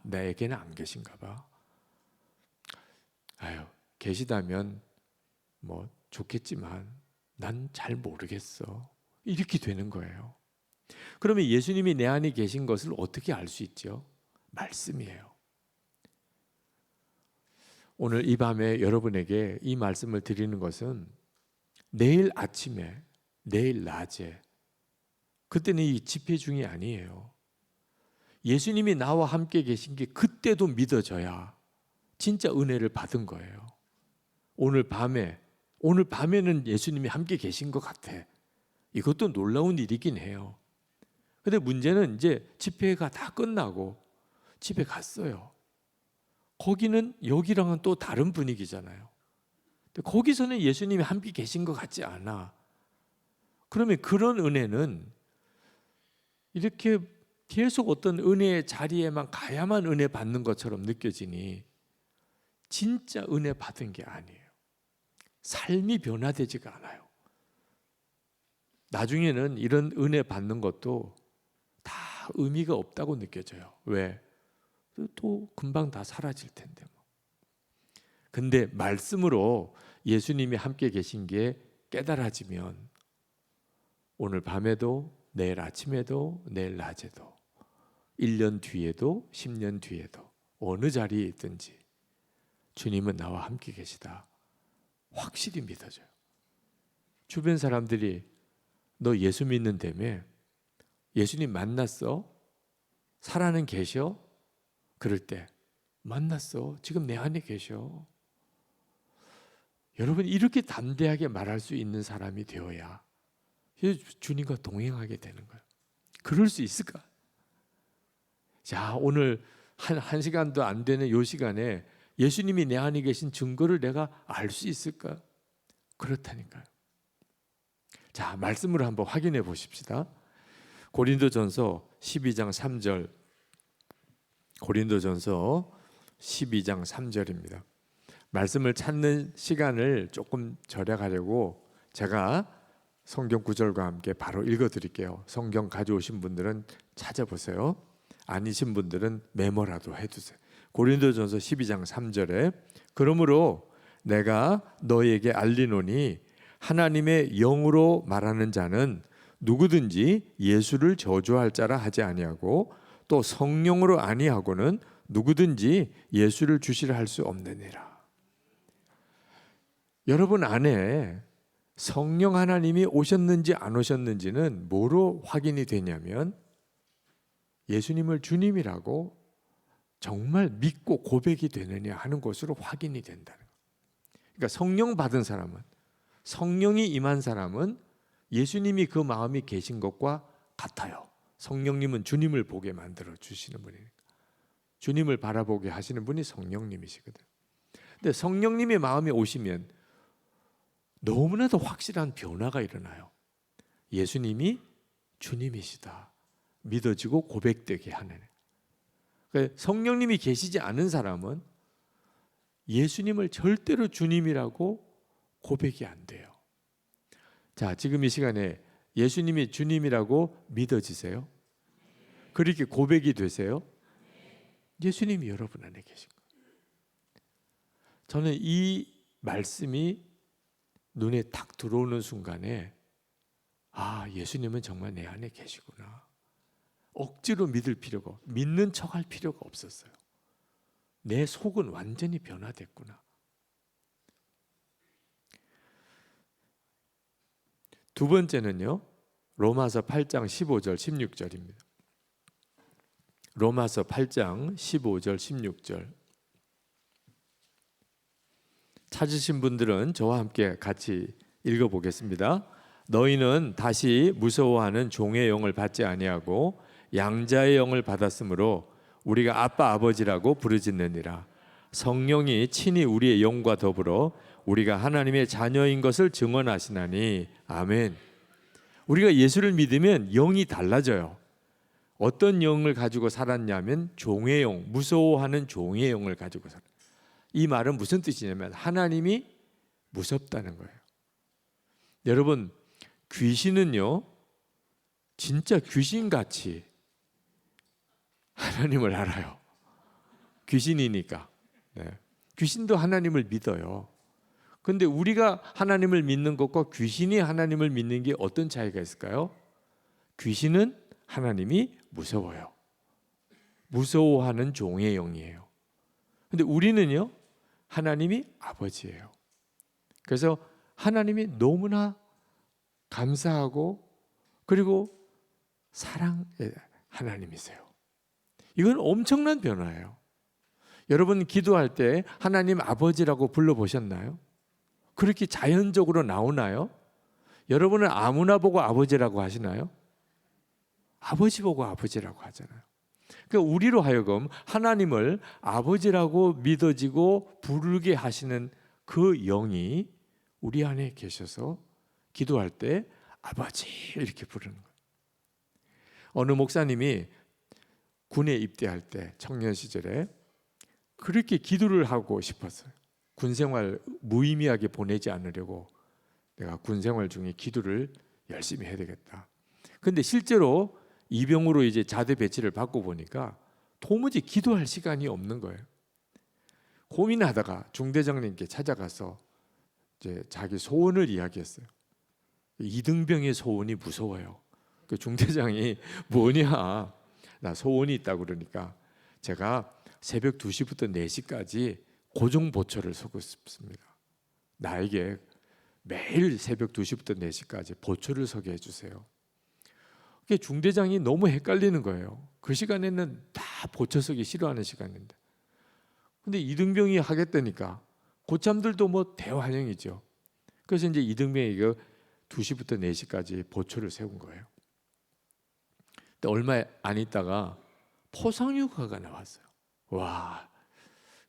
나에게는 안 계신가 봐. 아유, 계시다면 뭐 좋겠지만 난 잘 모르겠어. 이렇게 되는 거예요. 그러면 예수님이 내 안에 계신 것을 어떻게 알 수 있죠? 말씀이에요. 오늘 이 밤에 여러분에게 이 말씀을 드리는 것은 내일 아침에, 내일 낮에, 그때는 이 집회 중이 아니에요. 예수님이 나와 함께 계신 게 그때도 믿어져야 진짜 은혜를 받은 거예요. 오늘 밤에는 예수님이 함께 계신 것 같아. 이것도 놀라운 일이긴 해요. 근데 문제는 이제 집회가 다 끝나고 집에 갔어요. 거기는 여기랑은 또 다른 분위기잖아요. 근데 거기서는 예수님이 함께 계신 것 같지 않아. 그러면 그런 은혜는 이렇게 계속 어떤 은혜의 자리에만 가야만 은혜 받는 것처럼 느껴지니 진짜 은혜 받은 게 아니에요. 삶이 변화되지가 않아요. 나중에는 이런 은혜 받는 것도 다 의미가 없다고 느껴져요. 왜? 또 금방 다 사라질 텐데. 근데 말씀으로 예수님이 함께 계신 게 깨달아지면 오늘 밤에도, 내일 아침에도, 내일 낮에도, 1년 뒤에도, 10년 뒤에도 어느 자리에 있든지 주님은 나와 함께 계시다 확실히 믿어져요. 주변 사람들이 너 예수 믿는다며? 예수님 만났어? 살아는 계셔? 그럴 때 만났어. 지금 내 안에 계셔. 여러분, 이렇게 담대하게 말할 수 있는 사람이 되어야 주님과 동행하게 되는 거예요. 그럴 수 있을까? 자, 오늘 한 시간도 안 되는 이 시간에 예수님이 내 안에 계신 증거를 내가 알 수 있을까? 그렇다니까요. 자, 말씀으로 한번 확인해 보십시다. 고린도전서 12장 3절. 고린도전서 12장 3절입니다. 말씀을 찾는 시간을 조금 절약하려고 제가 성경 구절과 함께 바로 읽어드릴게요. 성경 가져오신 분들은 찾아보세요. 아니신 분들은 메모라도 해두세요. 고린도전서 12장 3절에 그러므로 내가 너에게 알리노니 하나님의 영으로 말하는 자는 누구든지 예수를 저주할 자라 하지 아니하고 또 성령으로 아니하고는 누구든지 예수를 주시라 할 수 없느니라. 여러분 안에 성령 하나님이 오셨는지 안 오셨는지는 뭐로 확인이 되냐면 예수님을 주님이라고 정말 믿고 고백이 되느냐 하는 것으로 확인이 된다는 거예요. 그러니까 성령 받은 사람은, 성령이 임한 사람은 예수님이 그 마음이 계신 것과 같아요. 성령님은 주님을 보게 만들어 주시는 분이니까. 주님을 바라보게 하시는 분이 성령님이시거든. 근데 성령님의 마음이 오시면 너무나도 확실한 변화가 일어나요. 예수님이 주님이시다 믿어지고 고백되게 하는. 그러니까 성령님이 계시지 않은 사람은 예수님을 절대로 주님이라고 고백이 안 돼요. 자, 지금 이 시간에 예수님이 주님이라고 믿어지세요? 그렇게 고백이 되세요? 예수님이 여러분 안에 계신 거예요. 저는 이 말씀이 눈에 탁 들어오는 순간에 아, 예수님은 정말 내 안에 계시구나. 억지로 믿을 필요가, 믿는 척할 필요가 없었어요. 내 속은 완전히 변화됐구나. 두 번째는요, 로마서 8장 15절 16절입니다. 로마서 8장 15절 16절. 찾으신 분들은 저와 함께 같이 읽어보겠습니다. 너희는 다시 무서워하는 종의 영을 받지 아니하고 양자의 영을 받았으므로 우리가 아빠 아버지라고 부르짖느니라. 성령이 친히 우리의 영과 더불어 우리가 하나님의 자녀인 것을 증언하시나니 아멘. 우리가 예수를 믿으면 영이 달라져요. 어떤 영을 가지고 살았냐면 종의 영, 무서워하는 종의 영을 가지고 살아요. 이 말은 무슨 뜻이냐면 하나님이 무섭다는 거예요. 여러분, 귀신은요 진짜 귀신같이 하나님을 알아요. 귀신이니까. 네. 귀신도 하나님을 믿어요. 근데 우리가 하나님을 믿는 것과 귀신이 하나님을 믿는 게 어떤 차이가 있을까요? 귀신은 하나님이 무서워요. 무서워하는 종의 영이에요. 근데 우리는요 하나님이 아버지예요. 그래서 하나님이 너무나 감사하고 그리고 사랑의 하나님이세요. 이건 엄청난 변화예요. 여러분 기도할 때 하나님 아버지라고 불러보셨나요? 그렇게 자연적으로 나오나요? 여러분은 아무나 보고 아버지라고 하시나요? 아버지 보고 아버지라고 하잖아요. 그러니까 우리로 하여금 하나님을 아버지라고 믿어지고 부르게 하시는 그 영이 우리 안에 계셔서 기도할 때 아버지 이렇게 부르는 거예요. 어느 목사님이 군에 입대할 때 청년 시절에 그렇게 기도를 하고 싶었어요. 군생활 무의미하게 보내지 않으려고 내가 군생활 중에 기도를 열심히 해야 되겠다. 근데 실제로 이병으로 이제 자대 배치를 받고 보니까 도무지 기도할 시간이 없는 거예요. 고민하다가 중대장님께 찾아가서 이제 자기 소원을 이야기했어요. 이등병의 소원이 무서워요. 그 중대장이 뭐냐, 나 소원이 있다고 그러니까 제가 새벽 2시부터 4시까지 고종보초를 서고 싶습니다. 나에게 매일 새벽 2시부터 4시까지 보초를 서게 해주세요. 그게 중대장이 너무 헷갈리는 거예요. 그 시간에는 다 보초 서기 싫어하는 시간인데, 근데 이등병이 하겠다니까 고참들도 뭐 대환영이죠. 그래서 이제 이등병이 2시부터 4시까지 보초를 세운 거예요. 근데 얼마 안 있다가 포상휴가가 나왔어요. 와,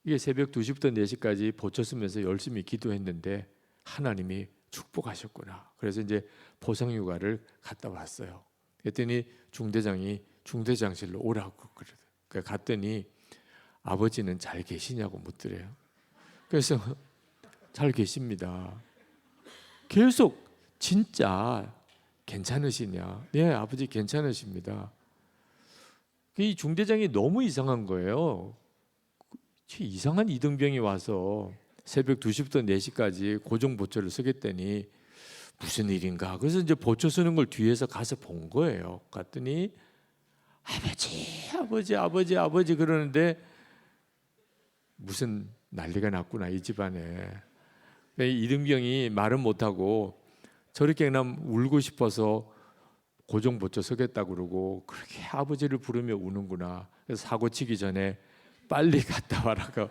이게 새벽 2시부터 4시까지 보초 쓰면서 열심히 기도했는데 하나님이 축복하셨구나. 그래서 이제 포상휴가를 갔다 왔어요. 그랬더니 중대장이 중대장실로 오라고 그러더라고요. 그러니까 갔더니 아버지는 잘 계시냐고 묻더래요. 그래서 잘 계십니다. 계속 진짜 괜찮으시냐? 네, 아버지 괜찮으십니다. 이 중대장이 너무 이상한 거예요. 이상한 이등병이 와서 새벽 2시부터 4시까지 고종보초를 서겠다니 무슨 일인가. 그래서 이제 보초 서는 걸 뒤에서 가서 본 거예요. 갔더니 아버지 그러는데 무슨 난리가 났구나 이 집안에. 이등병이 말은 못하고 저렇게 그냥 울고 싶어서 고종보초 서겠다고 그러고 그렇게 아버지를 부르며 우는구나. 그래서 사고 치기 전에 빨리 갔다 와라고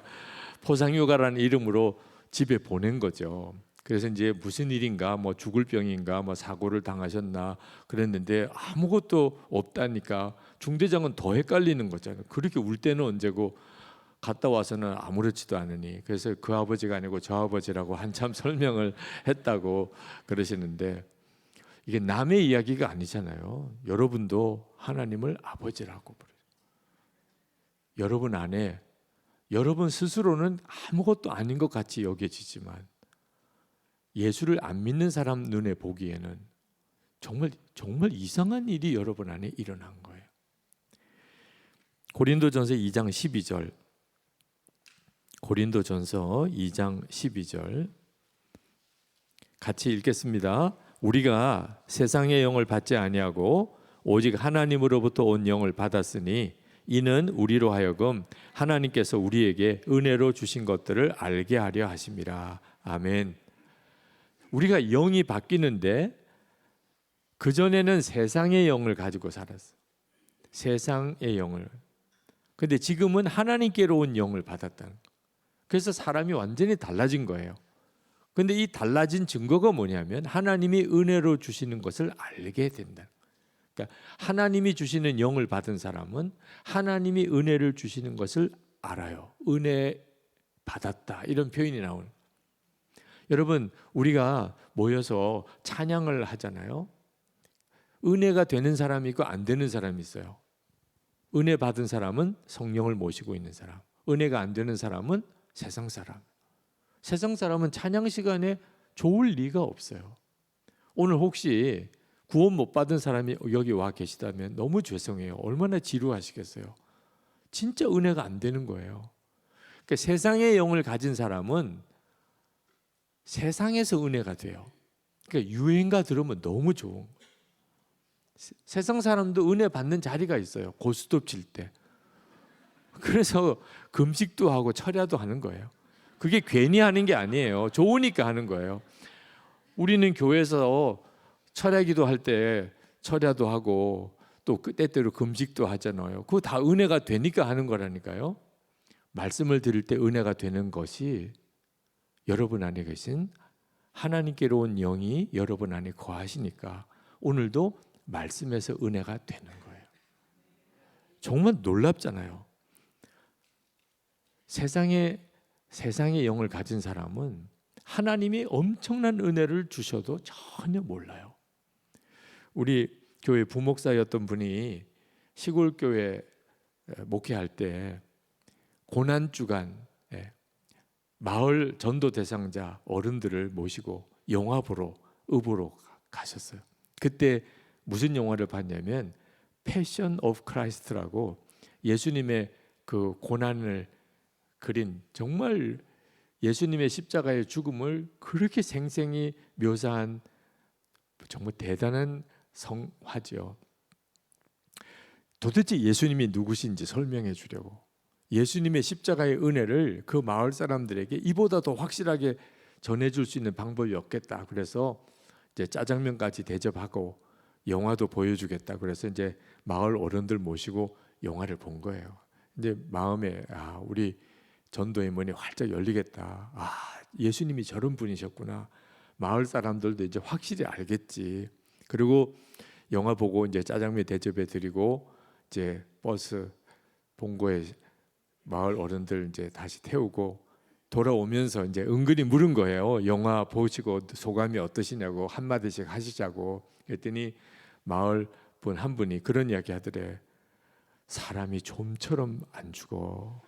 포상휴가라는 이름으로 집에 보낸 거죠. 그래서 이제 무슨 일인가, 뭐 죽을 병인가, 뭐 사고를 당하셨나 그랬는데 아무것도 없다니까 중대장은 더 헷갈리는 거잖아요. 그렇게 울 때는 언제고 갔다 와서는 아무렇지도 않으니. 그래서 그 아버지가 아니고 저 아버지라고 한참 설명을 했다고 그러시는데, 이게 남의 이야기가 아니잖아요. 여러분도 하나님을 아버지라고 부르죠. 여러분 안에 여러분 스스로는 아무것도 아닌 것 같이 여겨지지만 예수를 안 믿는 사람 눈에 보기에는 정말 이상한 일이 여러분 안에 일어난 거예요. 고린도전서 2장 12절. 고린도전서 2장 12절 같이 읽겠습니다. 우리가 세상의 영을 받지 아니하고 오직 하나님으로부터 온 영을 받았으니 이는 우리로 하여금 하나님께서 우리에게 은혜로 주신 것들을 알게 하려 하심이라. 아멘. 우리가 영이 바뀌는데 그전에는 세상의 영을 가지고 살았어요. 세상의 영을. 근데 지금은 하나님께로 온 영을 받았다는 거예요. 그래서 사람이 완전히 달라진 거예요. 근데 이 달라진 증거가 뭐냐면 하나님이 은혜로 주시는 것을 알게 된다. 그러니까 하나님이 주시는 영을 받은 사람은 하나님이 은혜를 주시는 것을 알아요. 은혜 받았다 이런 표현이 나오는. 여러분 우리가 모여서 찬양을 하잖아요. 은혜가 되는 사람이 있고 안 되는 사람이 있어요. 은혜 받은 사람은 성령을 모시고 있는 사람, 은혜가 안 되는 사람은 세상 사람. 세상 사람은 찬양 시간에 좋을 리가 없어요. 오늘 혹시 구원 못 받은 사람이 여기 와 계시다면 너무 죄송해요. 얼마나 지루하시겠어요. 진짜 은혜가 안 되는 거예요. 그러니까 세상의 영을 가진 사람은 세상에서 은혜가 돼요. 그러니까 유행가 들으면 너무 좋은 거예요. 세상 사람도 은혜 받는 자리가 있어요. 고스톱 칠 때. 그래서 금식도 하고 철야도 하는 거예요. 그게 괜히 하는 게 아니에요. 좋으니까 하는 거예요. 우리는 교회에서 철야기도 할 때 철야도 하고 또 때때로 금식도 하잖아요. 그거 다 은혜가 되니까 하는 거라니까요. 말씀을 들을 때 은혜가 되는 것이 여러분 안에 계신 하나님께로 온 영이 여러분 안에 거하시니까 오늘도 말씀에서 은혜가 되는 거예요. 정말 놀랍잖아요. 세상의 영을 가진 사람은 하나님이 엄청난 은혜를 주셔도 전혀 몰라요. 우리 교회 부목사였던 분이 시골 교회 목회할 때 고난 주간 마을 전도 대상자 어른들을 모시고 영화 보러 읍으로 가셨어요. 그때 무슨 영화를 봤냐면 패션 오브 크라이스트라고 예수님의 그 고난을 그린, 정말 예수님의 십자가의 죽음을 그렇게 생생히 묘사한 정말 대단한 성화죠. 도대체 예수님이 누구신지 설명해 주려고 예수님의 십자가의 은혜를 그 마을 사람들에게 이보다 더 확실하게 전해줄 수 있는 방법이 없겠다. 그래서 이제 짜장면까지 대접하고 영화도 보여주겠다. 그래서 이제 마을 어른들 모시고 영화를 본 거예요. 이제 마음에 우리 전도의 문이 활짝 열리겠다. 예수님이 저런 분이셨구나. 마을 사람들도 이제 확실히 알겠지. 그리고 영화 보고 이제 짜장면 대접해 드리고 이제 버스 본고에 마을 어른들 이제 다시 태우고 돌아오면서 이제 은근히 물은 거예요. 영화 보시고 소감이 어떠시냐고 한마디씩 하시자고. 그랬더니 마을 분 한 분이 그런 이야기 하더래. 사람이 좀처럼 안 죽어.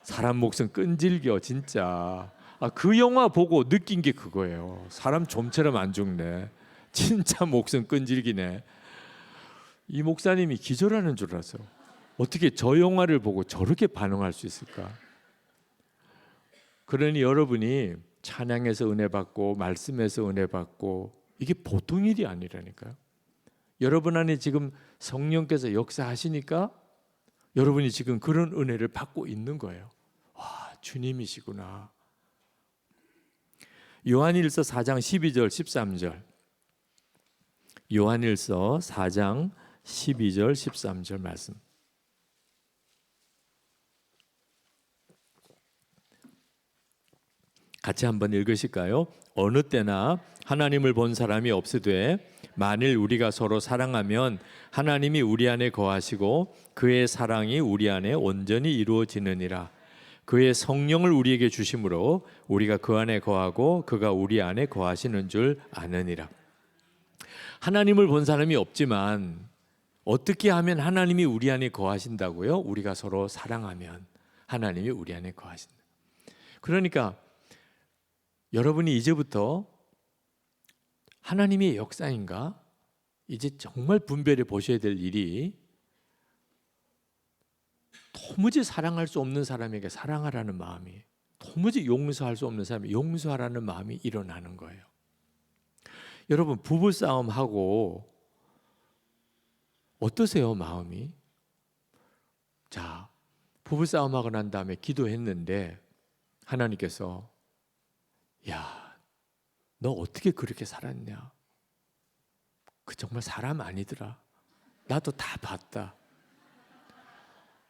사람 목숨 끈질겨 진짜. 그 영화 보고 느낀 게 그거예요. 사람 좀처럼 안 죽네. 진짜 목숨 끈질기네. 이 목사님이 기절하는 줄 알았어. 어떻게 저 영화를 보고 저렇게 반응할 수 있을까? 그러니 여러분이 찬양에서 은혜 받고 말씀에서 은혜 받고 이게 보통 일이 아니라니까요. 여러분 안에 지금 성령께서 역사하시니까 여러분이 지금 그런 은혜를 받고 있는 거예요. 와, 주님이시구나. 요한일서 4장 12절 13절. 요한일서 4장 12절 13절 말씀. 같이 한번 읽으실까요? 어느 때나 하나님을 본 사람이 없으되 만일 우리가 서로 사랑하면 하나님이 우리 안에 거하시고 그의 사랑이 우리 안에 온전히 이루어지느니라. 그의 성령을 우리에게 주심으로 우리가 그 안에 거하고 그가 우리 안에 거하시는 줄 아느니라. 하나님을 본 사람이 없지만 어떻게 하면 하나님이 우리 안에 거하신다고요? 우리가 서로 사랑하면 하나님이 우리 안에 거하신다. 그러니까 여러분이 이제부터 하나님의 역사인가? 이제 정말 분별해 보셔야 될 일이 도무지 사랑할 수 없는 사람에게 사랑하라는 마음이, 도무지 용서할 수 없는 사람에게 용서하라는 마음이 일어나는 거예요. 여러분 부부싸움하고 어떠세요 마음이? 자, 부부싸움하고 난 다음에 기도했는데 하나님께서 야, 너 어떻게 그렇게 살았냐? 그 정말 사람 아니더라. 나도 다 봤다.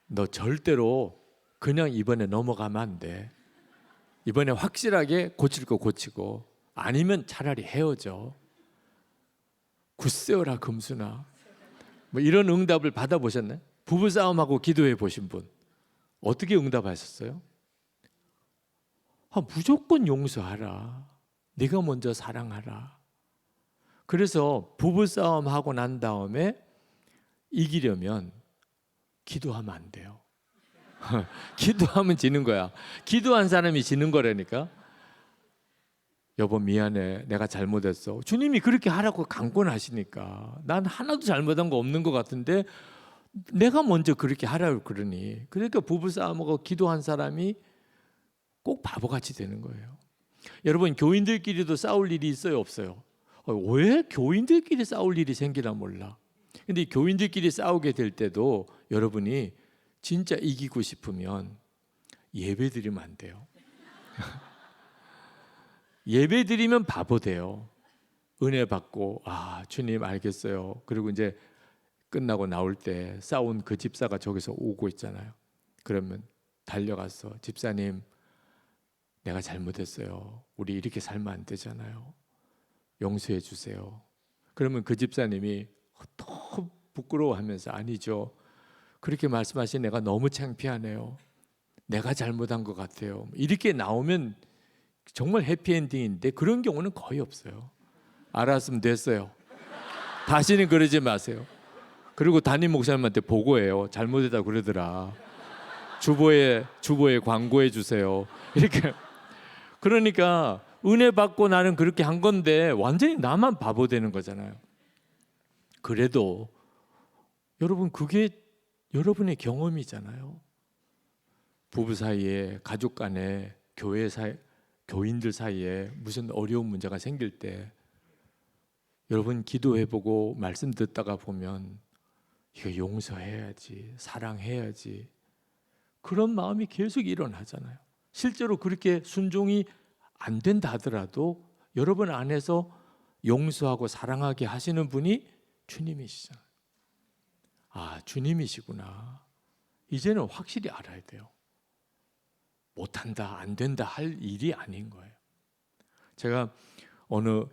너 절대로 그냥 이번에 넘어가면 안 돼. 이번에 확실하게 고칠 거 고치고 아니면 차라리 헤어져. 굳세어라 금수나. 뭐 이런 응답을 받아보셨나요? 부부싸움하고 기도해 보신 분 어떻게 응답하셨어요? 무조건 용서하라. 네가 먼저 사랑하라. 그래서 부부싸움하고 난 다음에 이기려면 기도하면 안 돼요. 기도하면 지는 거야. 기도한 사람이 지는 거라니까. 여보 미안해. 내가 잘못했어. 주님이 그렇게 하라고 강권하시니까 난 하나도 잘못한 거 없는 것 같은데 내가 먼저 그렇게 하라고 그러니. 그러니까 부부싸움하고 기도한 사람이 꼭 바보같이 되는 거예요. 여러분 교인들끼리도 싸울 일이 있어요 없어요? 왜 교인들끼리 싸울 일이 생기나 몰라. 근데 교인들끼리 싸우게 될 때도 여러분이 진짜 이기고 싶으면 예배 드리면 안 돼요. 예배 드리면 바보 돼요. 은혜 받고 주님 알겠어요. 그리고 이제 끝나고 나올 때 싸운 그 집사가 저기서 오고 있잖아요. 그러면 달려가서 집사님 내가 잘못했어요. 우리 이렇게 살면 안 되잖아요. 용서해 주세요. 그러면 그 집사님이 더 부끄러워하면서 아니죠. 그렇게 말씀하신 내가 너무 창피하네요. 내가 잘못한 것 같아요. 이렇게 나오면 정말 해피엔딩인데 그런 경우는 거의 없어요. 알았으면 됐어요. 다시는 그러지 마세요. 그리고 담임 목사님한테 보고해요. 잘못했다고 그러더라. 주보에 광고해 주세요. 이렇게. 그러니까 은혜 받고 나는 그렇게 한 건데 완전히 나만 바보 되는 거잖아요. 그래도 여러분, 그게 여러분의 경험이잖아요. 부부 사이에, 가족 간에, 교회 사이, 교인들 사이에 무슨 어려운 문제가 생길 때 여러분 기도해보고 말씀 듣다가 보면 이거 용서해야지, 사랑해야지, 그런 마음이 계속 일어나잖아요. 실제로 그렇게 순종이 안 된다 하더라도 여러분 안에서 용서하고 사랑하게 하시는 분이 주님이시잖아요. 아, 주님이시구나. 이제는 확실히 알아야 돼요. 못한다, 안 된다 할 일이 아닌 거예요. 제가 어느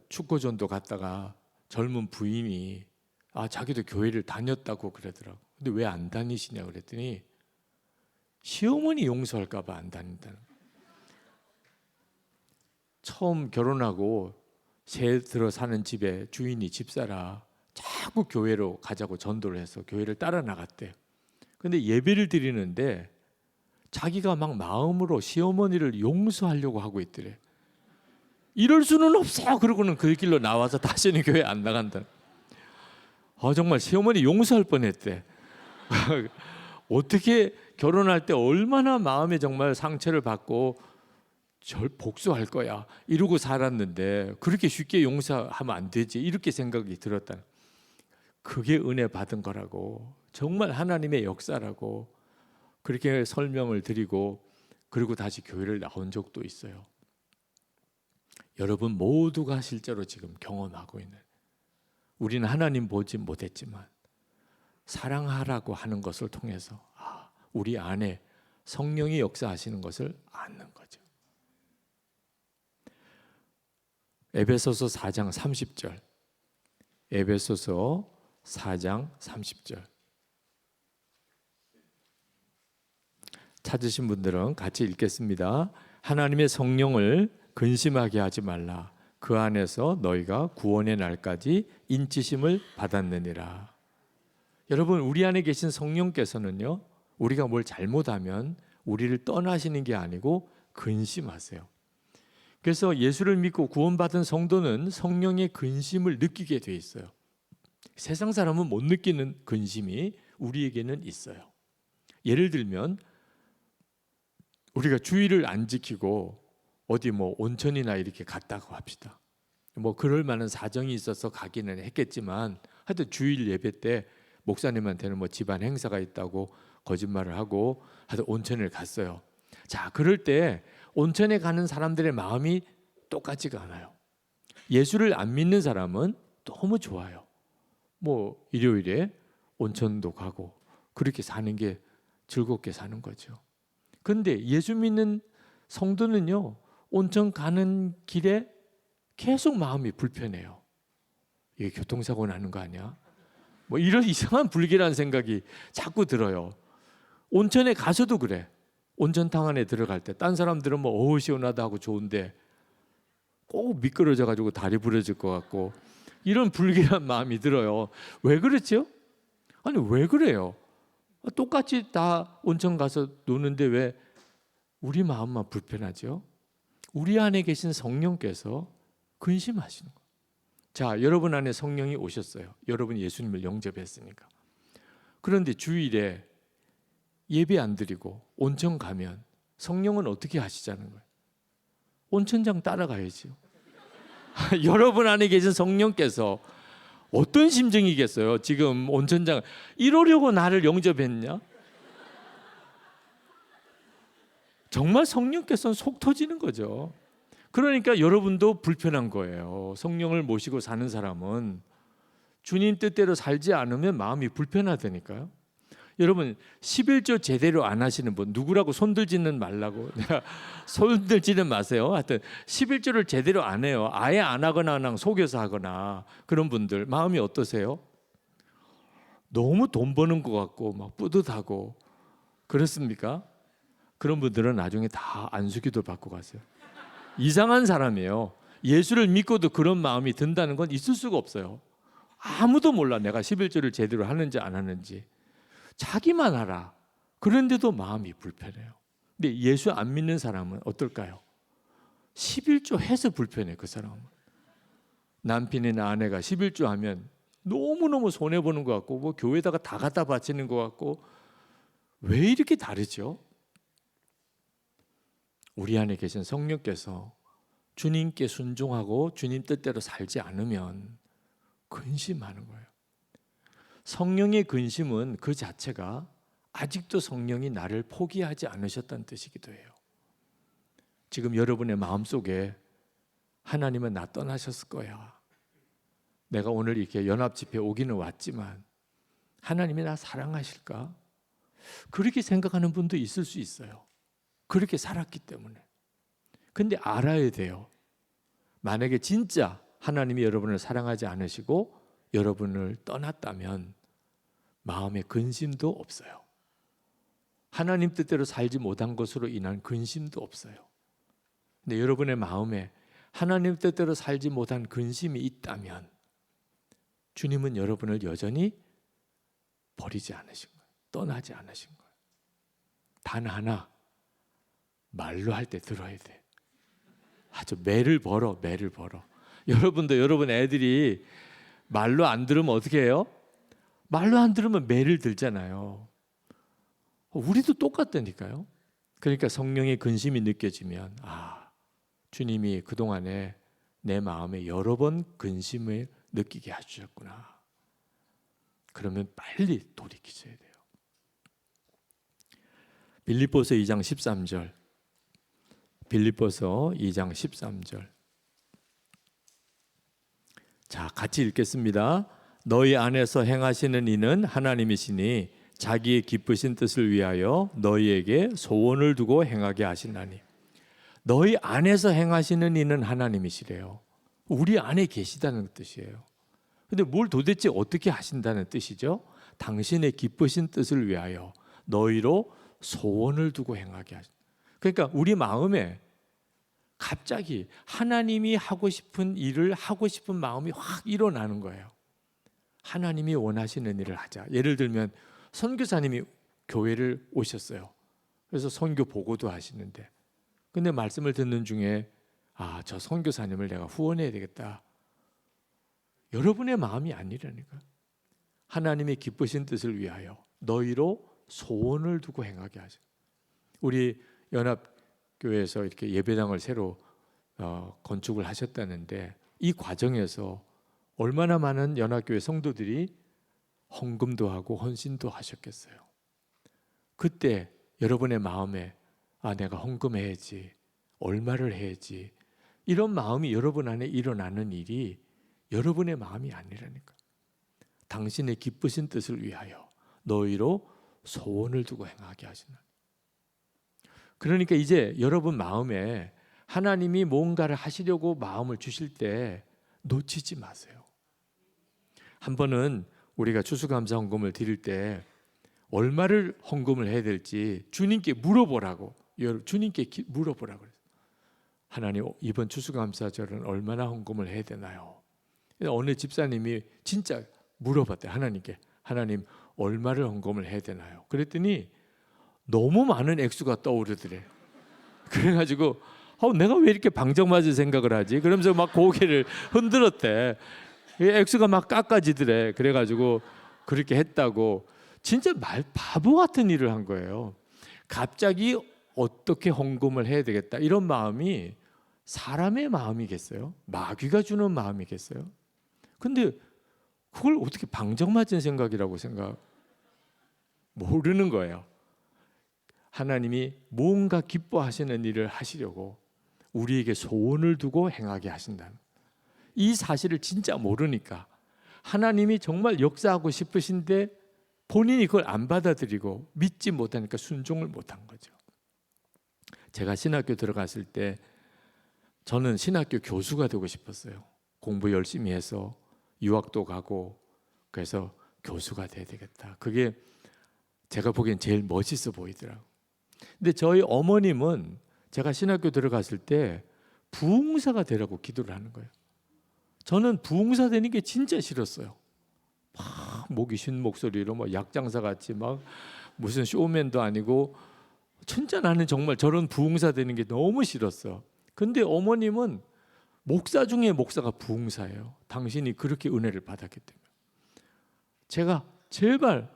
축구전도 갔다가 젊은 부인이 자기도 교회를 다녔다고 그러더라고. 근데 왜 안 다니시냐 그랬더니 시어머니 용서할까 봐 안 다닌다는 거예요. 처음 결혼하고 새 들어 사는 집에 주인이 집사라 자꾸 교회로 가자고 전도를 해서 교회를 따라 나갔대요. 근데 예배를 드리는데 자기가 막 마음으로 시어머니를 용서하려고 하고 있더래. 이럴 수는 없어. 그러고는 그 길로 나와서 다시는 교회 안 나간다. 정말 시어머니 용서할 뻔했대. 어떻게 결혼할 때 얼마나 마음에 정말 상처를 받고 절 복수할 거야 이러고 살았는데 그렇게 쉽게 용서하면 안 되지 이렇게 생각이 들었다. 그게 은혜 받은 거라고, 정말 하나님의 역사라고 그렇게 설명을 드리고, 그리고 다시 교회를 나온 적도 있어요. 여러분 모두가 실제로 지금 경험하고 있는, 우리는 하나님 보지 못했지만 사랑하라고 하는 것을 통해서 우리 안에 성령이 역사하시는 것을 아는 거죠. 에베소서 4장 30절. 에베소서 4장 30절. 찾으신 분들은 같이 읽겠습니다. 하나님의 성령을 근심하게 하지 말라. 그 안에서 너희가 구원의 날까지 인치심을 받았느니라. 여러분, 우리 안에 계신 성령께서는요, 우리가 뭘 잘못하면 우리를 떠나시는 게 아니고 근심하세요. 그래서 예수를 믿고 구원받은 성도는 성령의 근심을 느끼게 돼 있어요. 세상 사람은 못 느끼는 근심이 우리에게는 있어요. 예를 들면 우리가 주의를 안 지키고 어디 온천이나 이렇게 갔다고 합시다. 그럴 만한 사정이 있어서 가기는 했겠지만 하여튼 주일 예배 때 목사님한테는 집안 행사가 있다고 거짓말을 하고 하여튼 온천을 갔어요. 자, 그럴 때 온천에 가는 사람들의 마음이 똑같지가 않아요. 예수를 안 믿는 사람은 너무 좋아요. 일요일에 온천도 가고 그렇게 사는 게 즐겁게 사는 거죠. 근데 예수 믿는 성도는요, 온천 가는 길에 계속 마음이 불편해요. 이게 교통사고 나는 거 아니야? 이런 이상한 불길한 생각이 자꾸 들어요. 온천에 가서도 그래. 온천탕 안에 들어갈 때 딴 사람들은 어우 시원하다 하고 좋은데 꼭 미끄러져 가지고 다리 부러질 것 같고 이런 불길한 마음이 들어요. 왜 그렇죠? 아니 왜 그래요? 똑같이 다 온천 가서 노는데 왜 우리 마음만 불편하죠? 우리 안에 계신 성령께서 근심하시는 거예요. 자, 여러분 안에 성령이 오셨어요. 여러분 예수님을 영접했으니까. 그런데 주일에 예배 안 드리고 온천 가면 성령은 어떻게 하시자는 거예요? 온천장 따라가야죠. 여러분 안에 계신 성령께서 어떤 심정이겠어요? 지금 온천장 이러려고 나를 영접했냐? 정말 성령께서는 속 터지는 거죠. 그러니까 여러분도 불편한 거예요. 성령을 모시고 사는 사람은 주님 뜻대로 살지 않으면 마음이 불편하다니까요. 여러분 11조 제대로 안 하시는 분 누구라고 손들지는 말라고 손들지는 마세요. 하여튼 11조를 제대로 안 해요. 아예 안 하거나 그냥 속여서 하거나 그런 분들 마음이 어떠세요? 너무 돈 버는 것 같고 막 뿌듯하고 그렇습니까? 그런 분들은 나중에 다 안수기도 받고 가세요. 이상한 사람이에요. 예수를 믿고도 그런 마음이 든다는 건 있을 수가 없어요. 아무도 몰라 내가 11조를 제대로 하는지 안 하는지. 자기만 알아. 그런데도 마음이 불편해요. 근데 예수 안 믿는 사람은 어떨까요? 11조 해서 불편해. 그 사람은 남편이나 아내가 11조 하면 너무너무 손해보는 것 같고 뭐 교회에다가 다 갖다 바치는 것 같고 왜 이렇게 다르죠? 우리 안에 계신 성령께서 주님께 순종하고 주님 뜻대로 살지 않으면 근심하는 거예요. 성령의 근심은 그 자체가 아직도 성령이 나를 포기하지 않으셨다는 뜻이기도 해요. 지금 여러분의 마음속에 하나님은 나 떠나셨을 거야. 내가 오늘 이렇게 연합집회 오기는 왔지만 하나님이 나 사랑하실까? 그렇게 생각하는 분도 있을 수 있어요. 그렇게 살았기 때문에. 근데 알아야 돼요. 만약에 진짜 하나님이 여러분을 사랑하지 않으시고 여러분을 떠났다면 마음에 근심도 없어요. 하나님 뜻대로 살지 못한 것으로 인한 근심도 없어요. 근데 여러분의 마음에 하나님 뜻대로 살지 못한 근심이 있다면 주님은 여러분을 여전히 버리지 않으신 거예요. 떠나지 않으신 거예요. 단 하나, 말로 할 때 들어야 돼. 아주 매를 벌어. 여러분도 여러분 애들이 말로 안 들으면 어떻게 해요? 말로 안 들으면 매를 들잖아요. 우리도 똑같다니까요. 그러니까 성령의 근심이 느껴지면 주님이 그동안에 내 마음에 여러 번 근심을 느끼게 해주셨구나. 그러면 빨리 돌이키셔야 돼요. 빌립보서 2장 13절. 빌립보서 2장 13절. 자, 같이 읽겠습니다. 너희 안에서 행하시는 이는 하나님이시니 자기의 기쁘신 뜻을 위하여 너희에게 소원을 두고 행하게 하시나니. 너희 안에서 행하시는 이는 하나님이시래요. 우리 안에 계시다는 뜻이에요. 근데 뭘 도대체 어떻게 하신다는 뜻이죠? 당신의 기쁘신 뜻을 위하여 너희로 소원을 두고 행하게 하신다. 그러니까 우리 마음에 갑자기 하나님이 하고 싶은 일을 하고 싶은 마음이 확 일어나는 거예요. 하나님이 원하시는 일을 하자. 예를 들면 선교사님이 교회를 오셨어요. 그래서 선교 보고도 하시는데 근데 말씀을 듣는 중에 저 선교사님을 내가 후원해야 되겠다. 여러분의 마음이 아니라니까. 하나님의 기쁘신 뜻을 위하여 너희로 소원을 두고 행하게 하죠. 우리 연합교회에서 이렇게 예배당을 새로 건축을 하셨다는데 이 과정에서 얼마나 많은 연합교회 성도들이 헌금도 하고 헌신도 하셨겠어요. 그때 여러분의 마음에 내가 헌금해야지, 얼마를 해야지 이런 마음이 여러분 안에 일어나는 일이 여러분의 마음이 아니라니까. 당신의 기쁘신 뜻을 위하여 너희로 소원을 두고 행하게 하시는. 그러니까 이제 여러분 마음에 하나님이 뭔가를 하시려고 마음을 주실 때 놓치지 마세요. 한 번은 우리가 추수감사 헌금을 드릴 때 얼마를 헌금을 해야 될지 주님께 물어보라고. 주님께 물어보라고 그랬어요. 하나님, 이번 추수감사절은 얼마나 헌금을 해야 되나요? 어느 집사님이 진짜 물어봤대요. 하나님께. 하나님, 얼마를 헌금을 해야 되나요? 그랬더니 너무 많은 액수가 떠오르더래. 그래가지고 내가 왜 이렇게 방정맞은 생각을 하지? 그러면서 막 고개를 흔들었대. 액수가 막 깎아지더래. 그래가지고 그렇게 했다고. 진짜 바보 같은 일을 한 거예요. 갑자기 어떻게 헌금을 해야 되겠다 이런 마음이 사람의 마음이겠어요? 마귀가 주는 마음이겠어요? 근데 그걸 어떻게 방정맞은 생각이라고 모르는 거예요. 하나님이 뭔가 기뻐하시는 일을 하시려고 우리에게 소원을 두고 행하게 하신다는 이 사실을 진짜 모르니까 하나님이 정말 역사하고 싶으신데 본인이 그걸 안 받아들이고 믿지 못하니까 순종을 못한 거죠. 제가 신학교 들어갔을 때 저는 신학교 교수가 되고 싶었어요. 공부 열심히 해서 유학도 가고 그래서 교수가 돼야 되겠다. 그게 제가 보기엔 제일 멋있어 보이더라고요. 근데 저희 어머님은 제가 신학교 들어갔을 때 부흥사가 되라고 기도를 하는 거예요. 저는 부흥사 되는 게 진짜 싫었어요. 막 목이 쉰 목소리로 막 약장사 같이 막 무슨 쇼맨도 아니고 진짜 나는 정말 저런 부흥사 되는 게 너무 싫었어. 근데 어머님은 목사 중에 목사가 부흥사예요. 당신이 그렇게 은혜를 받았기 때문에. 제가 제발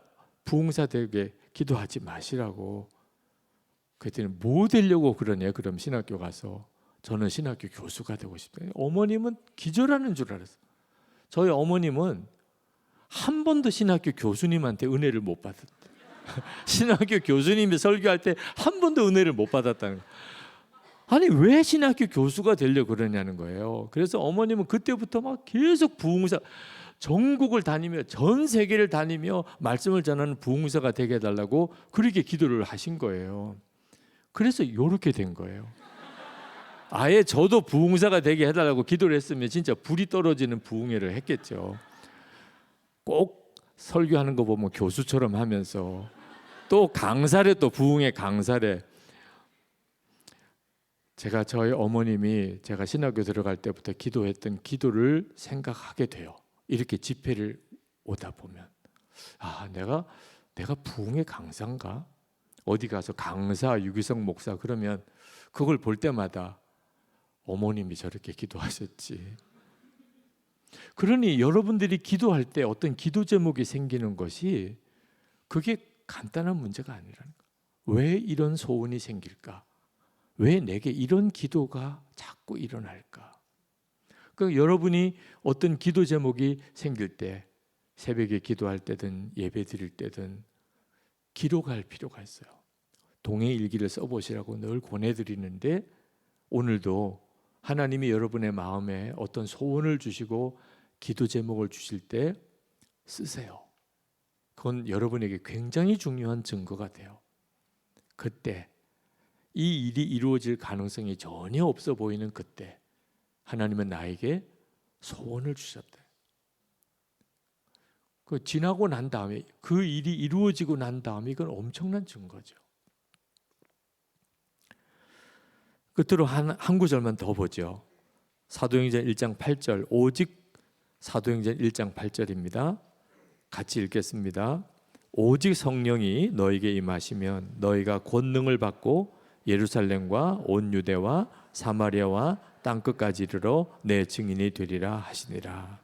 부흥사 되게 기도하지 마시라고. 그랬더니 뭐 되려고 그러냐. 그럼 신학교 가서 저는 신학교 교수가 되고 싶다. 어머님은 기절하는 줄 알았어요. 저희 어머님은 한 번도 신학교 교수님한테 은혜를 못 받았대. 신학교 교수님이 설교할 때 한 번도 은혜를 못 받았다는 거예요. 아니 왜 신학교 교수가 되려고 그러냐는 거예요. 그래서 어머님은 그때부터 막 계속 부흥사, 전국을 다니며 전 세계를 다니며 말씀을 전하는 부흥사가 되게 해달라고 그렇게 기도를 하신 거예요. 그래서 이렇게 된 거예요. 아예 저도 부흥사가 되게 해달라고 기도를 했으면 진짜 불이 떨어지는 부흥회를 했겠죠. 꼭 설교하는 거 보면 교수처럼 하면서 또 강사래, 또 부흥회 강사래. 제가 저희 어머님이 제가 신학교 들어갈 때부터 기도했던 기도를 생각하게 돼요. 이렇게 집회를 오다 보면 내가 부흥회 강사인가? 어디 가서 강사 유기성 목사 그러면 그걸 볼 때마다 어머님이 저렇게 기도하셨지. 그러니 여러분들이 기도할 때 어떤 기도 제목이 생기는 것이 그게 간단한 문제가 아니라는 거예요. 왜 이런 소원이 생길까? 왜 내게 이런 기도가 자꾸 일어날까? 그러니까 여러분이 어떤 기도 제목이 생길 때 새벽에 기도할 때든 예배 드릴 때든 기록할 필요가 있어요. 동해 일기를 써보시라고 늘 권해드리는데 오늘도 하나님이 여러분의 마음에 어떤 소원을 주시고 기도 제목을 주실 때 쓰세요. 그건 여러분에게 굉장히 중요한 증거가 돼요. 그때 이 일이 이루어질 가능성이 전혀 없어 보이는 그때 하나님은 나에게 소원을 주셨대. 그 지나고 난 다음에 그 일이 이루어지고 난 다음에 이건 엄청난 증거죠. 끝으로 한 구절만 더 보죠. 사도행전 1장 8절, 오직 사도행전 1장 8절입니다. 같이 읽겠습니다. 오직 성령이 너에게 임하시면 너희가 권능을 받고 예루살렘과 온 유대와 사마리아와 땅끝까지 이르러 내 증인이 되리라 하시니라.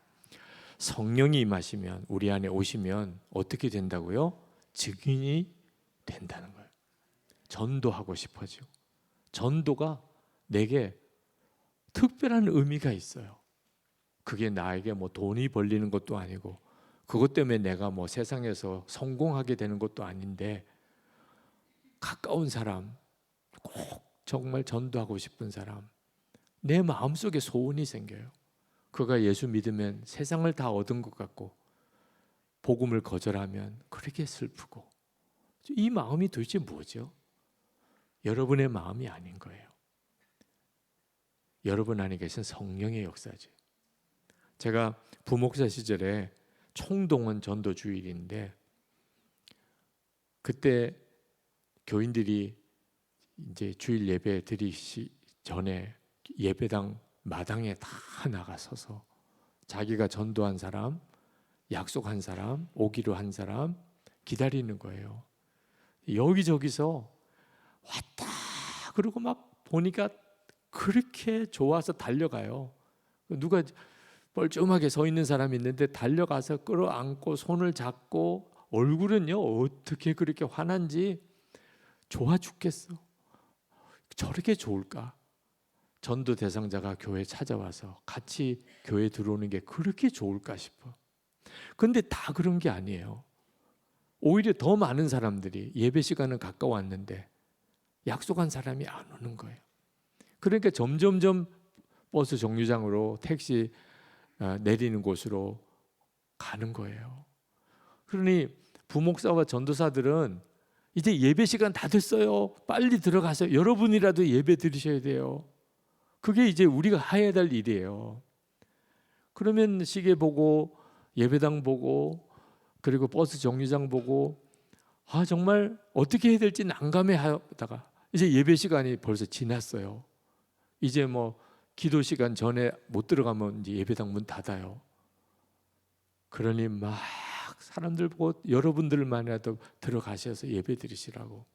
성령이 임하시면, 우리 안에 오시면 어떻게 된다고요? 증인이 된다는 거예요. 전도하고 싶어지고, 전도가 내게 특별한 의미가 있어요. 그게 나에게 뭐 돈이 벌리는 것도 아니고 그것 때문에 내가 뭐 세상에서 성공하게 되는 것도 아닌데, 가까운 사람, 꼭 정말 전도하고 싶은 사람, 내 마음속에 소원이 생겨요. 그가 예수 믿으면 세상을 다 얻은 것 같고 복음을 거절하면 그렇게 슬프고, 이 마음이 도대체 뭐죠? 여러분의 마음이 아닌 거예요. 여러분 안에 계신 성령의 역사죠. 제가 부목사 시절에 총동원 전도 주일인데 그때 교인들이 이제 주일 예배 드리기 전에 예배당 마당에 다 나가서서 자기가 전도한 사람, 약속한 사람, 오기로 한 사람 기다리는 거예요. 여기저기서 왔다 그러고 막 보니까 그렇게 좋아서 달려가요. 누가 뻘쭘하게 서 있는 사람이 있는데 달려가서 끌어안고 손을 잡고, 얼굴은요 어떻게 그렇게 환한지 좋아 죽겠어. 저렇게 좋을까? 전도 대상자가 교회에 찾아와서 같이 교회에 들어오는 게 그렇게 좋을까 싶어. 근데 다 그런 게 아니에요. 오히려 더 많은 사람들이 예배 시간은 가까웠는데 약속한 사람이 안 오는 거예요. 그러니까 점점점 버스 정류장으로 택시 내리는 곳으로 가는 거예요. 그러니 부목사와 전도사들은 이제 예배 시간 다 됐어요. 빨리 들어가서 여러분이라도 예배 드리셔야 돼요. 그게 이제 우리가 해야 될 일이에요. 그러면 시계 보고 예배당 보고 그리고 버스 정류장 보고 정말 어떻게 해야 될지 난감해 하다가 이제 예배 시간이 벌써 지났어요. 이제 뭐 기도 시간 전에 못 들어가면 이제 예배당 문 닫아요. 그러니 막 사람들 보고 여러분들만이라도 들어가셔서 예배 드리시라고.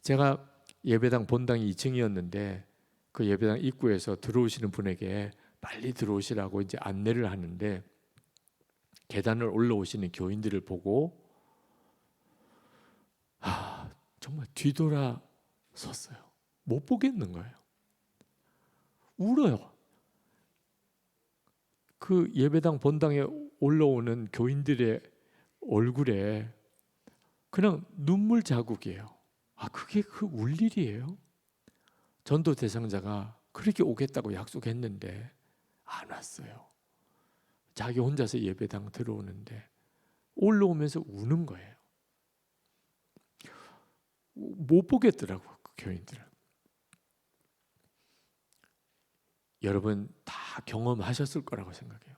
제가 예배당 본당이 2층이었는데 그 예배당 입구에서 들어오시는 분에게 빨리 들어오시라고 이제 안내를 하는데 계단을 올라오시는 교인들을 보고 정말 뒤돌아 섰어요. 못 보겠는 거예요. 울어요. 그 예배당 본당에 올라오는 교인들의 얼굴에 그냥 눈물 자국이에요. 그게 울 일이에요? 전도 대상자가 그렇게 오겠다고 약속했는데 안 왔어요. 자기 혼자서 예배당 들어오는데 올라오면서 우는 거예요. 못 보겠더라고요, 그 교인들은. 여러분 다 경험하셨을 거라고 생각해요.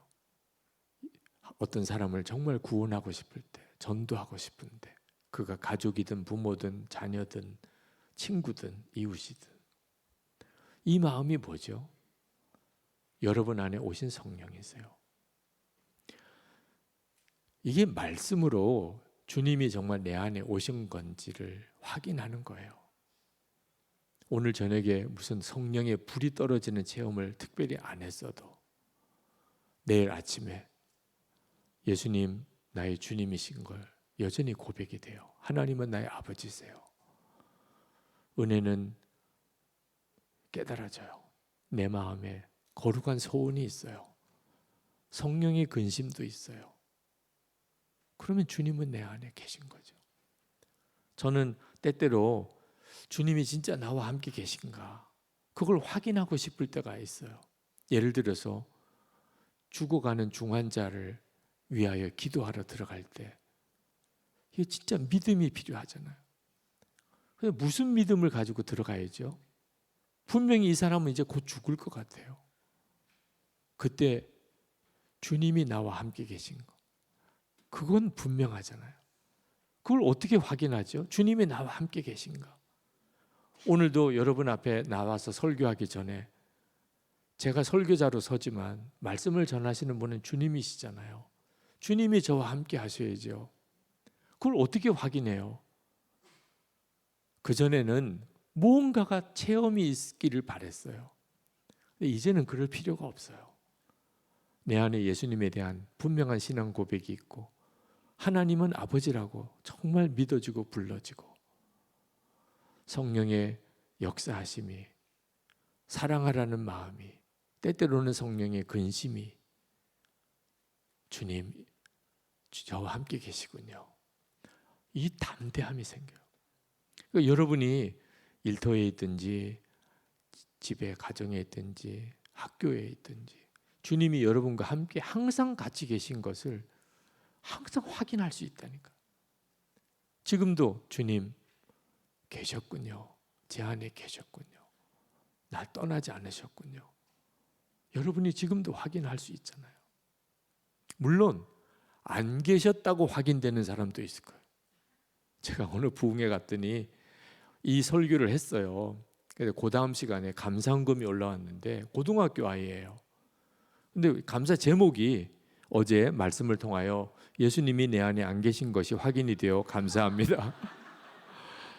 어떤 사람을 정말 구원하고 싶을 때, 전도하고 싶은데, 그가 가족이든 부모든 자녀든 친구든 이웃이든, 이 마음이 뭐죠? 여러분 안에 오신 성령이세요. 이게 말씀으로 주님이 정말 내 안에 오신 건지를 확인하는 거예요. 오늘 저녁에 무슨 성령의 불이 떨어지는 체험을 특별히 안 했어도 내일 아침에 예수님 나의 주님이신 걸 여전히 고백이 돼요. 하나님은 나의 아버지세요. 은혜는 깨달아져요. 내 마음에 거룩한 소원이 있어요. 성령의 근심도 있어요. 그러면 주님은 내 안에 계신 거죠. 저는 때때로 주님이 진짜 나와 함께 계신가, 그걸 확인하고 싶을 때가 있어요. 예를 들어서 죽어가는 중환자를 위하여 기도하러 들어갈 때 이게 진짜 믿음이 필요하잖아요. 근데 무슨 믿음을 가지고 들어가야죠? 분명히 이 사람은 이제 곧 죽을 것 같아요. 그때 주님이 나와 함께 계신 거, 그건 분명하잖아요. 그걸 어떻게 확인하죠? 주님이 나와 함께 계신가? 오늘도 여러분 앞에 나와서 설교하기 전에 제가 설교자로 서지만 말씀을 전하시는 분은 주님이시잖아요. 주님이 저와 함께 하셔야죠. 그걸 어떻게 확인해요? 그전에는 무언가가 체험이 있기를 바랬어요. 근데 이제는 그럴 필요가 없어요. 내 안에 예수님에 대한 분명한 신앙 고백이 있고 하나님은 아버지라고 정말 믿어지고 불러지고 성령의 역사하심이, 사랑하라는 마음이, 때때로는 성령의 근심이, 주님 저와 함께 계시군요. 이 담대함이 생겨요. 그러니까 여러분이 일터에 있든지 집에 가정에 있든지 학교에 있든지 주님이 여러분과 함께 항상 같이 계신 것을 항상 확인할 수 있다니까. 지금도 주님 계셨군요. 제 안에 계셨군요. 날 떠나지 않으셨군요. 여러분이 지금도 확인할 수 있잖아요. 물론 안 계셨다고 확인되는 사람도 있을 거예요. 제가 어느 부흥회 갔더니 이 설교를 했어요. 그래서 그 다음 시간에 감사헌금이 올라왔는데 고등학교 아이예요. 근데 감사 제목이 어제 말씀을 통하여 예수님이 내 안에 안 계신 것이 확인이 되어 감사합니다.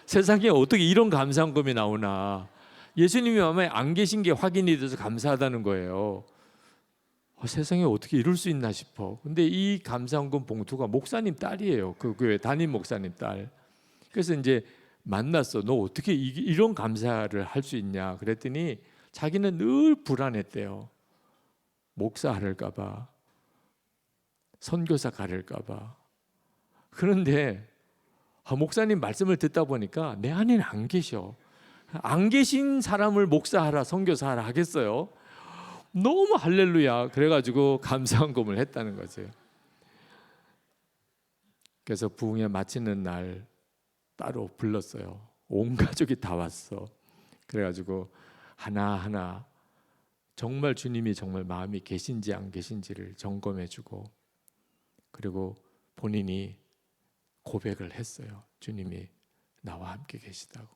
세상에 어떻게 이런 감사헌금이 나오나. 예수님이 마음에 안 계신 게 확인이 돼서 감사하다는 거예요. 세상에 어떻게 이럴 수 있나 싶어. 근데 이 감사헌금 봉투가 목사님 딸이에요. 그 교회 담임 목사님 딸. 그래서 이제 만났어. 너 어떻게 이런 감사를 할 수 있냐 그랬더니 자기는 늘 불안했대요. 목사 가를까 봐, 선교사 가를까 봐. 그런데 목사님 말씀을 듣다 보니까 내 안에는 안 계셔. 안 계신 사람을 목사하라 선교사하라 하겠어요? 너무 할렐루야. 그래가지고 감사헌금을 했다는 거죠. 그래서 부흥회 마치는 날 따로 불렀어요. 온 가족이 다 왔어. 그래가지고 하나하나 정말 주님이 정말 마음이 계신지 안 계신지를 점검해주고, 그리고 본인이 고백을 했어요. 주님이 나와 함께 계시다고.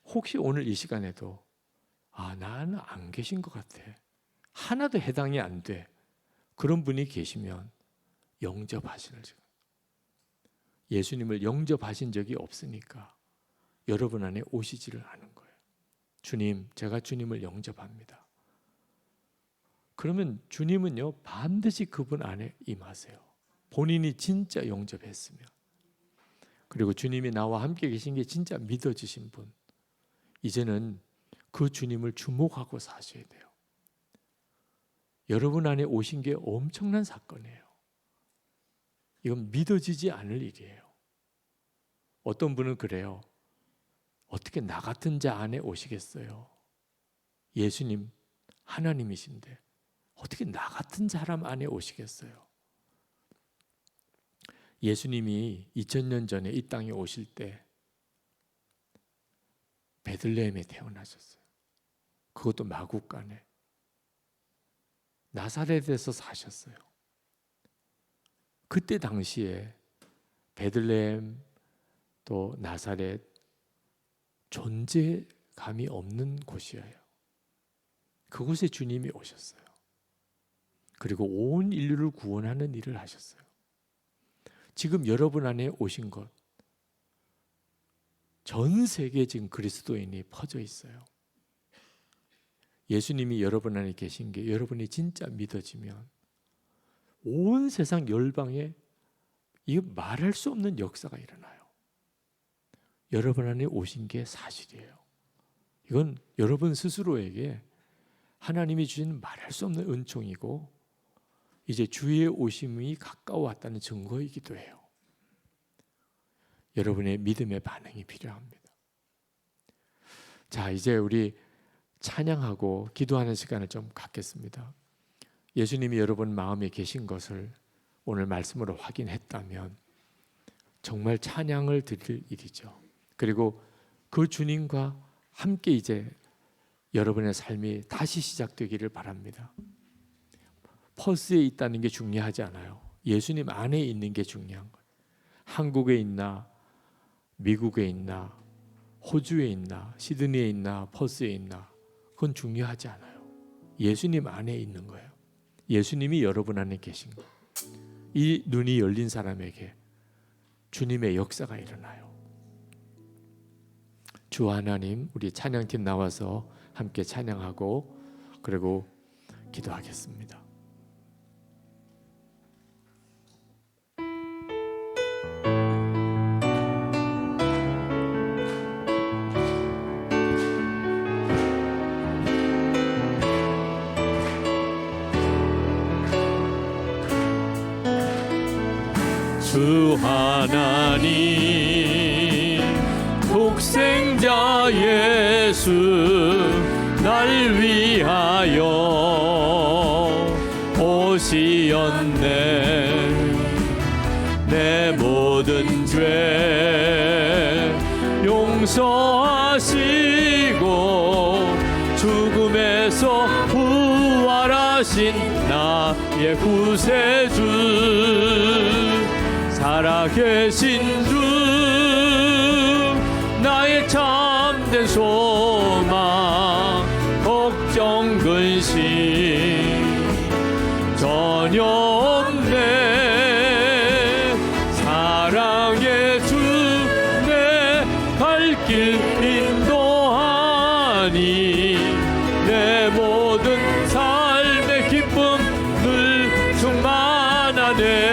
혹시 오늘 이 시간에도 나는 안 계신 것 같아, 하나도 해당이 안 돼, 그런 분이 계시면 영접하시는, 예수님을 영접하신 적이 없으니까 여러분 안에 오시지를 않은 거예요. 주님, 제가 주님을 영접합니다. 그러면 주님은요, 반드시 그분 안에 임하세요. 본인이 진짜 영접했으면. 그리고 주님이 나와 함께 계신 게 진짜 믿어지신 분, 이제는 그 주님을 주목하고 사셔야 돼요. 여러분 안에 오신 게 엄청난 사건이에요. 이건 믿어지지 않을 일이에요. 어떤 분은 그래요. 어떻게 나 같은 자 안에 오시겠어요? 예수님 하나님이신데 어떻게 나 같은 사람 안에 오시겠어요? 예수님이 2000년 전에 이 땅에 오실 때 베들레헴에 태어나셨어요. 그것도 마국간에. 나사렛에서 사셨어요. 그때 당시에 베들레헴 또 나사렛 존재감이 없는 곳이에요. 그곳에 주님이 오셨어요. 그리고 온 인류를 구원하는 일을 하셨어요. 지금 여러분 안에 오신 것, 전 세계에 지금 그리스도인이 퍼져 있어요. 예수님이 여러분 안에 계신 게 여러분이 진짜 믿어지면 온 세상 열방에 이거 말할 수 없는 역사가 일어나요. 여러분 안에 오신 게 사실이에요. 이건 여러분 스스로에게 하나님이 주신 말할 수 없는 은총이고 이제 주의 오심이 가까워 왔다는 증거이기도 해요. 여러분의 믿음의 반응이 필요합니다. 자, 이제 우리 찬양하고 기도하는 시간을 좀 갖겠습니다. 예수님이 여러분 마음에 계신 것을 오늘 말씀으로 확인했다면 정말 찬양을 드릴 일이죠. 그리고 그 주님과 함께 이제 여러분의 삶이 다시 시작되기를 바랍니다. 퍼스에 있다는 게 중요하지 않아요. 예수님 안에 있는 게 중요한 거예요. 한국에 있나 미국에 있나 호주에 있나 시드니에 있나 퍼스에 있나 그건 중요하지 않아요. 예수님 안에 있는 거예요. 예수님이 여러분 안에 계신 거예요. 이 눈이 열린 사람에게 주님의 역사가 일어나요. 주 하나님, 우리 찬양팀 나와서 함께 찬양하고 그리고 기도하겠습니다. 주 하나님 독생자 예수 날 위하여 오시었네. 내 모든 죄 용서하시고 죽음에서 부활하신 나의 구세주 살아계신 주 나의 참된 소망 걱정 근심 전혀 없네. 사랑의 주 내 갈 길 인도하니 내 모든 삶의 기쁨 늘 충만하네.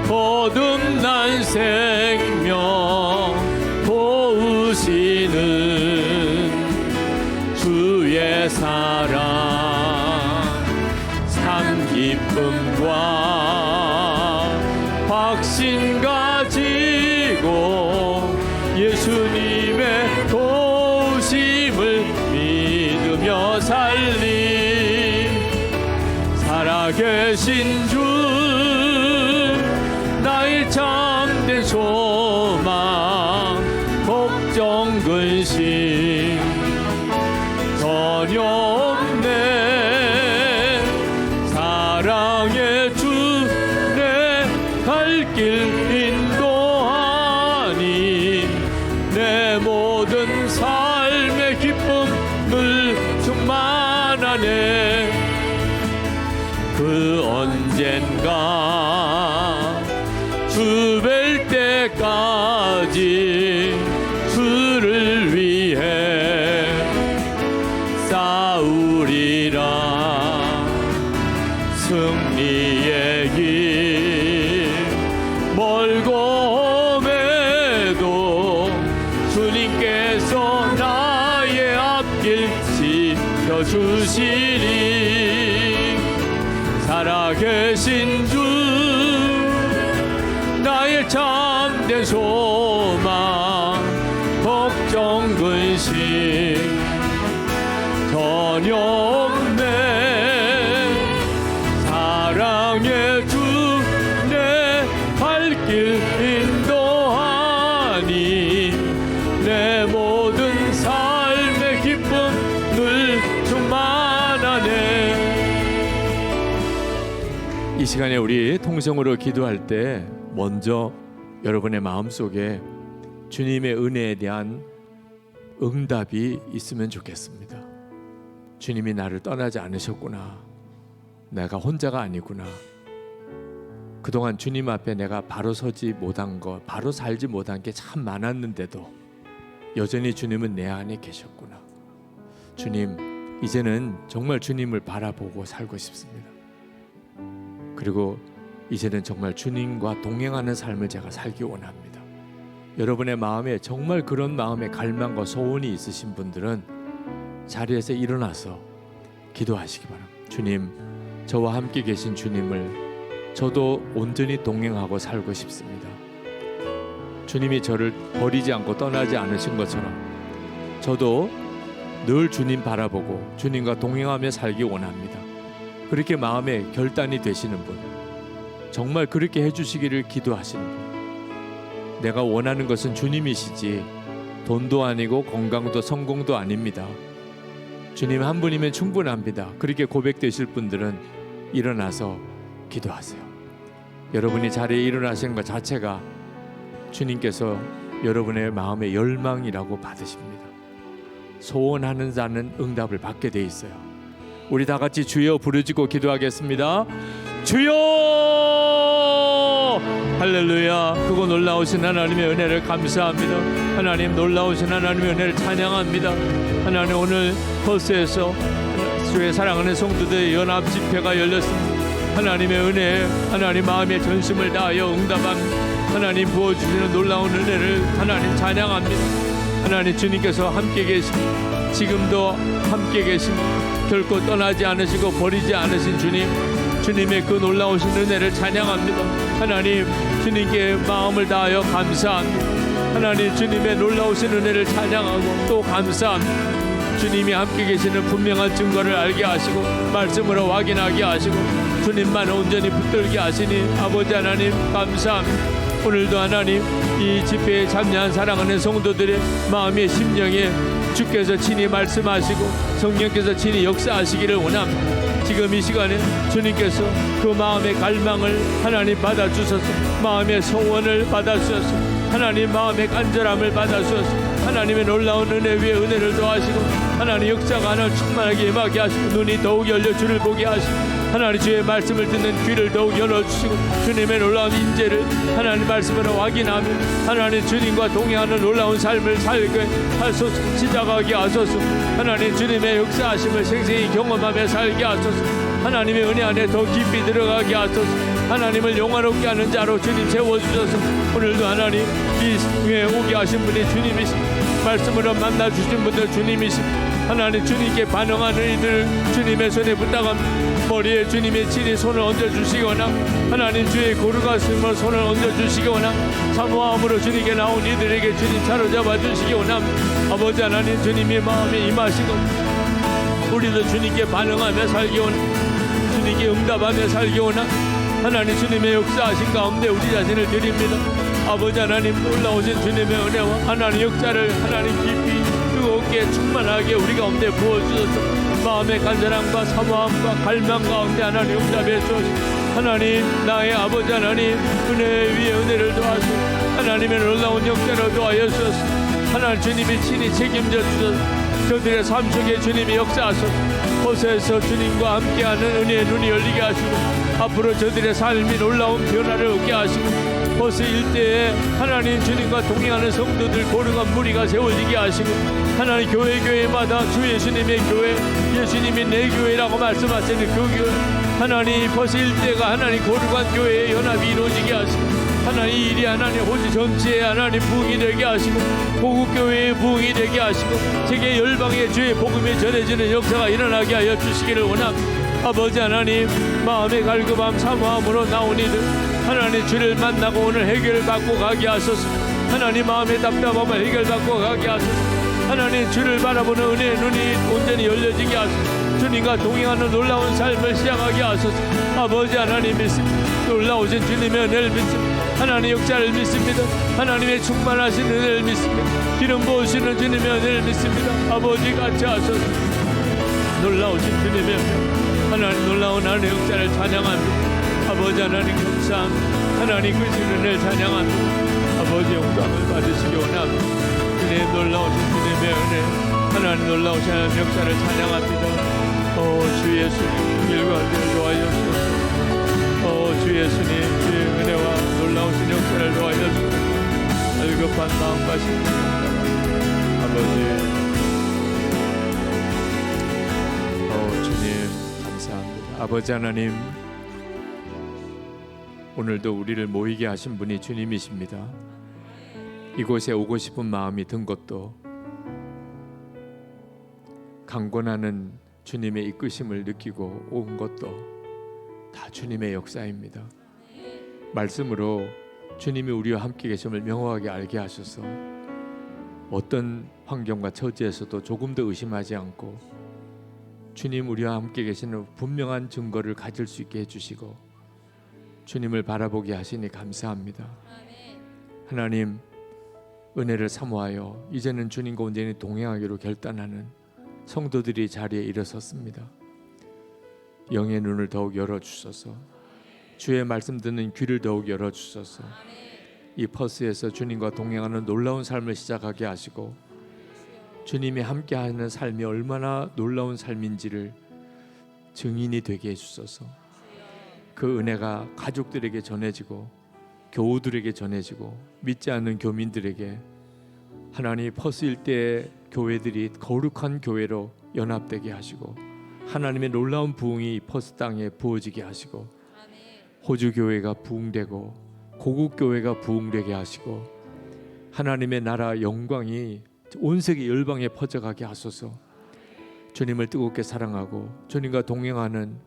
거듭난 생명 도우시는 주의 사랑 참 기쁨과 확신 가지고 예수님의 도우심을 믿으며 살림 살아계신 주 나의 참된 소망 걱정 근심 전혀 없네. 사랑의 주 내 갈 길 인도하니 내 모든 삶의 기쁨 늘 충만하네. 그 언젠가 주 뵐 때 때까지 주를 위해 싸우리라. 승리의 길 멀고 험해도 주님께서 나의 앞길 지켜주시리. 살아계신 주 나의 참된 소망, 걱정 근심 전혀 없네. 사랑의 주 내 발길 인도하니 내 모든 삶의 기쁨 늘 충만하네. 이 시간에 우리 통성으로 기도할 때 먼저 여러분의 마음속에 주님의 은혜에 대한 응답이 있으면 좋겠습니다. 주님이 나를 떠나지 않으셨구나. 내가 혼자가 아니구나. 그동안 주님 앞에 내가 바로 서지 못한 것, 바로 살지 못한 게 참 많았는데도 여전히 주님은 내 안에 계셨구나. 주님, 이제는 정말 주님을 바라보고 살고 싶습니다. 그리고 이제는 정말 주님과 동행하는 삶을 제가 살기 원합니다. 여러분의 마음에 정말 그런 마음의 갈망과 소원이 있으신 분들은 자리에서 일어나서 기도하시기 바랍니다. 주님, 저와 함께 계신 주님을 저도 온전히 동행하고 살고 싶습니다. 주님이 저를 버리지 않고 떠나지 않으신 것처럼 저도 늘 주님 바라보고 주님과 동행하며 살기 원합니다. 그렇게 마음에 결단이 되시는 분, 정말 그렇게 해주시기를 기도하시는 분, 내가 원하는 것은 주님이시지 돈도 아니고 건강도 성공도 아닙니다. 주님 한 분이면 충분합니다. 그렇게 고백되실 분들은 일어나서 기도하세요. 여러분이 자리에 일어나시는 것 자체가 주님께서 여러분의 마음의 열망이라고 받으십니다. 소원하는 자는 응답을 받게 돼 있어요. 우리 다 같이 주여 부르짖고 기도하겠습니다. 주여! 할렐루야. 크고 놀라우신 하나님의 은혜를 감사합니다. 하나님, 놀라우신 하나님의 은혜를 찬양합니다. 하나님, 오늘 버스에서 주의 사랑하는 성도들의 연합 집회가 열렸습니다. 하나님의 은혜, 하나님 마음의 전심을 다하여 응답합니다. 하나님 부어주시는 놀라운 은혜를 하나님 찬양합니다. 하나님, 주님께서 함께 계십니다. 지금도 함께 계십니다. 결코 떠나지 않으시고 버리지 않으신 주님, 주님의 그 놀라우신 은혜를 찬양합니다. 하나님, 주님께 마음을 다하여 감사합니다. 하나님, 주님의 놀라우신 은혜를 찬양하고 또 감사합니다. 주님이 함께 계시는 분명한 증거를 알게 하시고 말씀으로 확인하게 하시고 주님만 온전히 붙들게 하시니 아버지 하나님 감사합니다. 오늘도 하나님 이 집회에 참여한 사랑하는 성도들의 마음의 심령에 주께서 친히 말씀하시고 성령께서 친히 역사하시기를 원합니다. 지금 이 시간에 주님께서 그 마음의 갈망을 하나님 받아주셔서 마음의 소원을 받아주셔서 하나님 마음의 간절함을 받아주셔서 하나님의 놀라운 은혜 위에 은혜를 더하시고 하나님 역사가 하나님 충만하게 임하게 하시고 눈이 더욱 열려 주를 보게 하시고 하나님 주의 말씀을 듣는 귀를 더욱 열어주시고 주님의 놀라운 인재를 하나님 말씀으로 확인하며 하나님 주님과 동행하는 놀라운 삶을 살게 하소서. 시작하게 하소서. 하나님 주님의 역사하심을 생생히 경험하며 살게 하소서. 하나님의 은혜 안에 더 깊이 들어가게 하소서. 하나님을 영화롭게 하는 자로 주님 세워주셔서 오늘도 하나님 이 중에 오게 하신 분이 주님이십니다. 말씀으로 만나주신 분들 주님이십니다. 하나님 주님께 반응하는 이들 주님의 손에 부탁합니다. 머리에 주님의 친히 손을 얹어주시거나 하나님 주의 고르가슴으로 손을 얹어주시거나 사모함으로 주님께 나온 이들에게 주님 사로잡아 주시기원합니다. 아버지 하나님 주님의 마음에 임하시고 우리도 주님께 반응하며 살기 원합니다. 주님께 응답하며 살기 원합니다. 하나님 주님의 역사하신 가운데 우리 자신을 드립니다. 아버지 하나님 놀라우신 주님의 은혜와 하나님 역사를 하나님 깊이 뜨겁게 충만하게 우리 가운데 부어주셔서 마음의 간절함과 사모함과 갈망 가운데 하나님 응답해 주시고 하나님 나의 아버지 하나님 은혜 위에 은혜를 더하시고 하나님의 놀라운 역사를 더하여 주셔서 하나님 주님이 친히 책임져 주셔서 저들의 삶 속에 주님이 역사하셔서 곳에서 주님과 함께하는 은혜의 눈이 열리게 하시고 앞으로 저들의 삶이 놀라운 변화를 얻게 하시고 버스 일대에 하나님 주님과 동행하는 성도들 거룩한 무리가 세워지게 하시고 하나님 교회마다 주 예수님의 교회, 예수님이 내 교회라고 말씀하시는 그 교회, 하나님 버스 일대가 하나님 거룩한 교회의 연합이 이루어지게 하시고 하나님 이 일이 하나님 호주 전체에 하나님 부흥이 되게 하시고 고국교회의 부흥이 되게 하시고 세계 열방의 주의 복음이 전해지는 역사가 일어나게 하여 주시기를 원합니다. 아버지 하나님, 마음의 갈급함 사모함으로 나온 이들 하나님 주를 만나고 오늘 해결을 받고 가게 하소서. 하나님 마음의 답답함을 해결받고 가게 하소서. 하나님 주를 바라보는 은혜의 눈이 온전히 열려지게 하소서. 주님과 동행하는 놀라운 삶을 시작하게 하소서. 아버지 하나님 믿습니다. 놀라우신 주님의 은혜를 믿습니다. 하나님의 역사를 믿습니다. 하나님의 충만하신 은혜를 믿습니다. 기름 부으시는 주님의 은혜를 믿습니다. 아버지 같이 하소서. 놀라우신 주님의 은혜, 하나님 놀라운 하나님의 역사를 찬양합니다. 아버지 하나님 감사합니다. 하나님 그 은혜를 찬양합니다. 아버지 영광을 받으시기 원합니다. 주님 놀라우신 주님의 은혜, 하나님 놀라우신 하나님의 역사를 찬양합니다. 주 예수님 일관되게 도와주옵소서. 주 예수님 주의 은혜와 놀라우신 역사를 도와주옵소서. 갈급한 마음과 심령을 아버지 주님 감사합니다. 아버지 하나님, 오늘도 우리를 모이게 하신 분이 주님이십니다. 이곳에 오고 싶은 마음이 든 것도 강권하는 주님의 이끄심을 느끼고 온 것도 다 주님의 역사입니다. 말씀으로 주님이 우리와 함께 계심을 명확하게 알게 하셔서 어떤 환경과 처지에서도 조금 더 의심하지 않고 주님 우리와 함께 계시는 분명한 증거를 가질 수 있게 해주시고 주님을 바라보게 하시니 감사합니다. 하나님 은혜를 사모하여 이제는 주님과 온전히 동행하기로 결단하는 성도들이 자리에 일어섰습니다. 영의 눈을 더욱 열어주소서. 주의 말씀 듣는 귀를 더욱 열어주소서. 이 퍼스에서 주님과 동행하는 놀라운 삶을 시작하게 하시고 주님이 함께하는 삶이 얼마나 놀라운 삶인지를 증인이 되게 해주소서. 그 은혜가 가족들에게 전해지고 교우들에게 전해지고 믿지 않는 교민들에게 하나님 퍼스 일대의 교회들이 거룩한 교회로 연합되게 하시고 하나님의 놀라운 부흥이 퍼스 땅에 부어지게 하시고 호주 교회가 부흥되고 고국 교회가 부흥되게 하시고 하나님의 나라 영광이 온 세계 열방에 퍼져가게 하소서. 주님을 뜨겁게 사랑하고 주님과 동행하는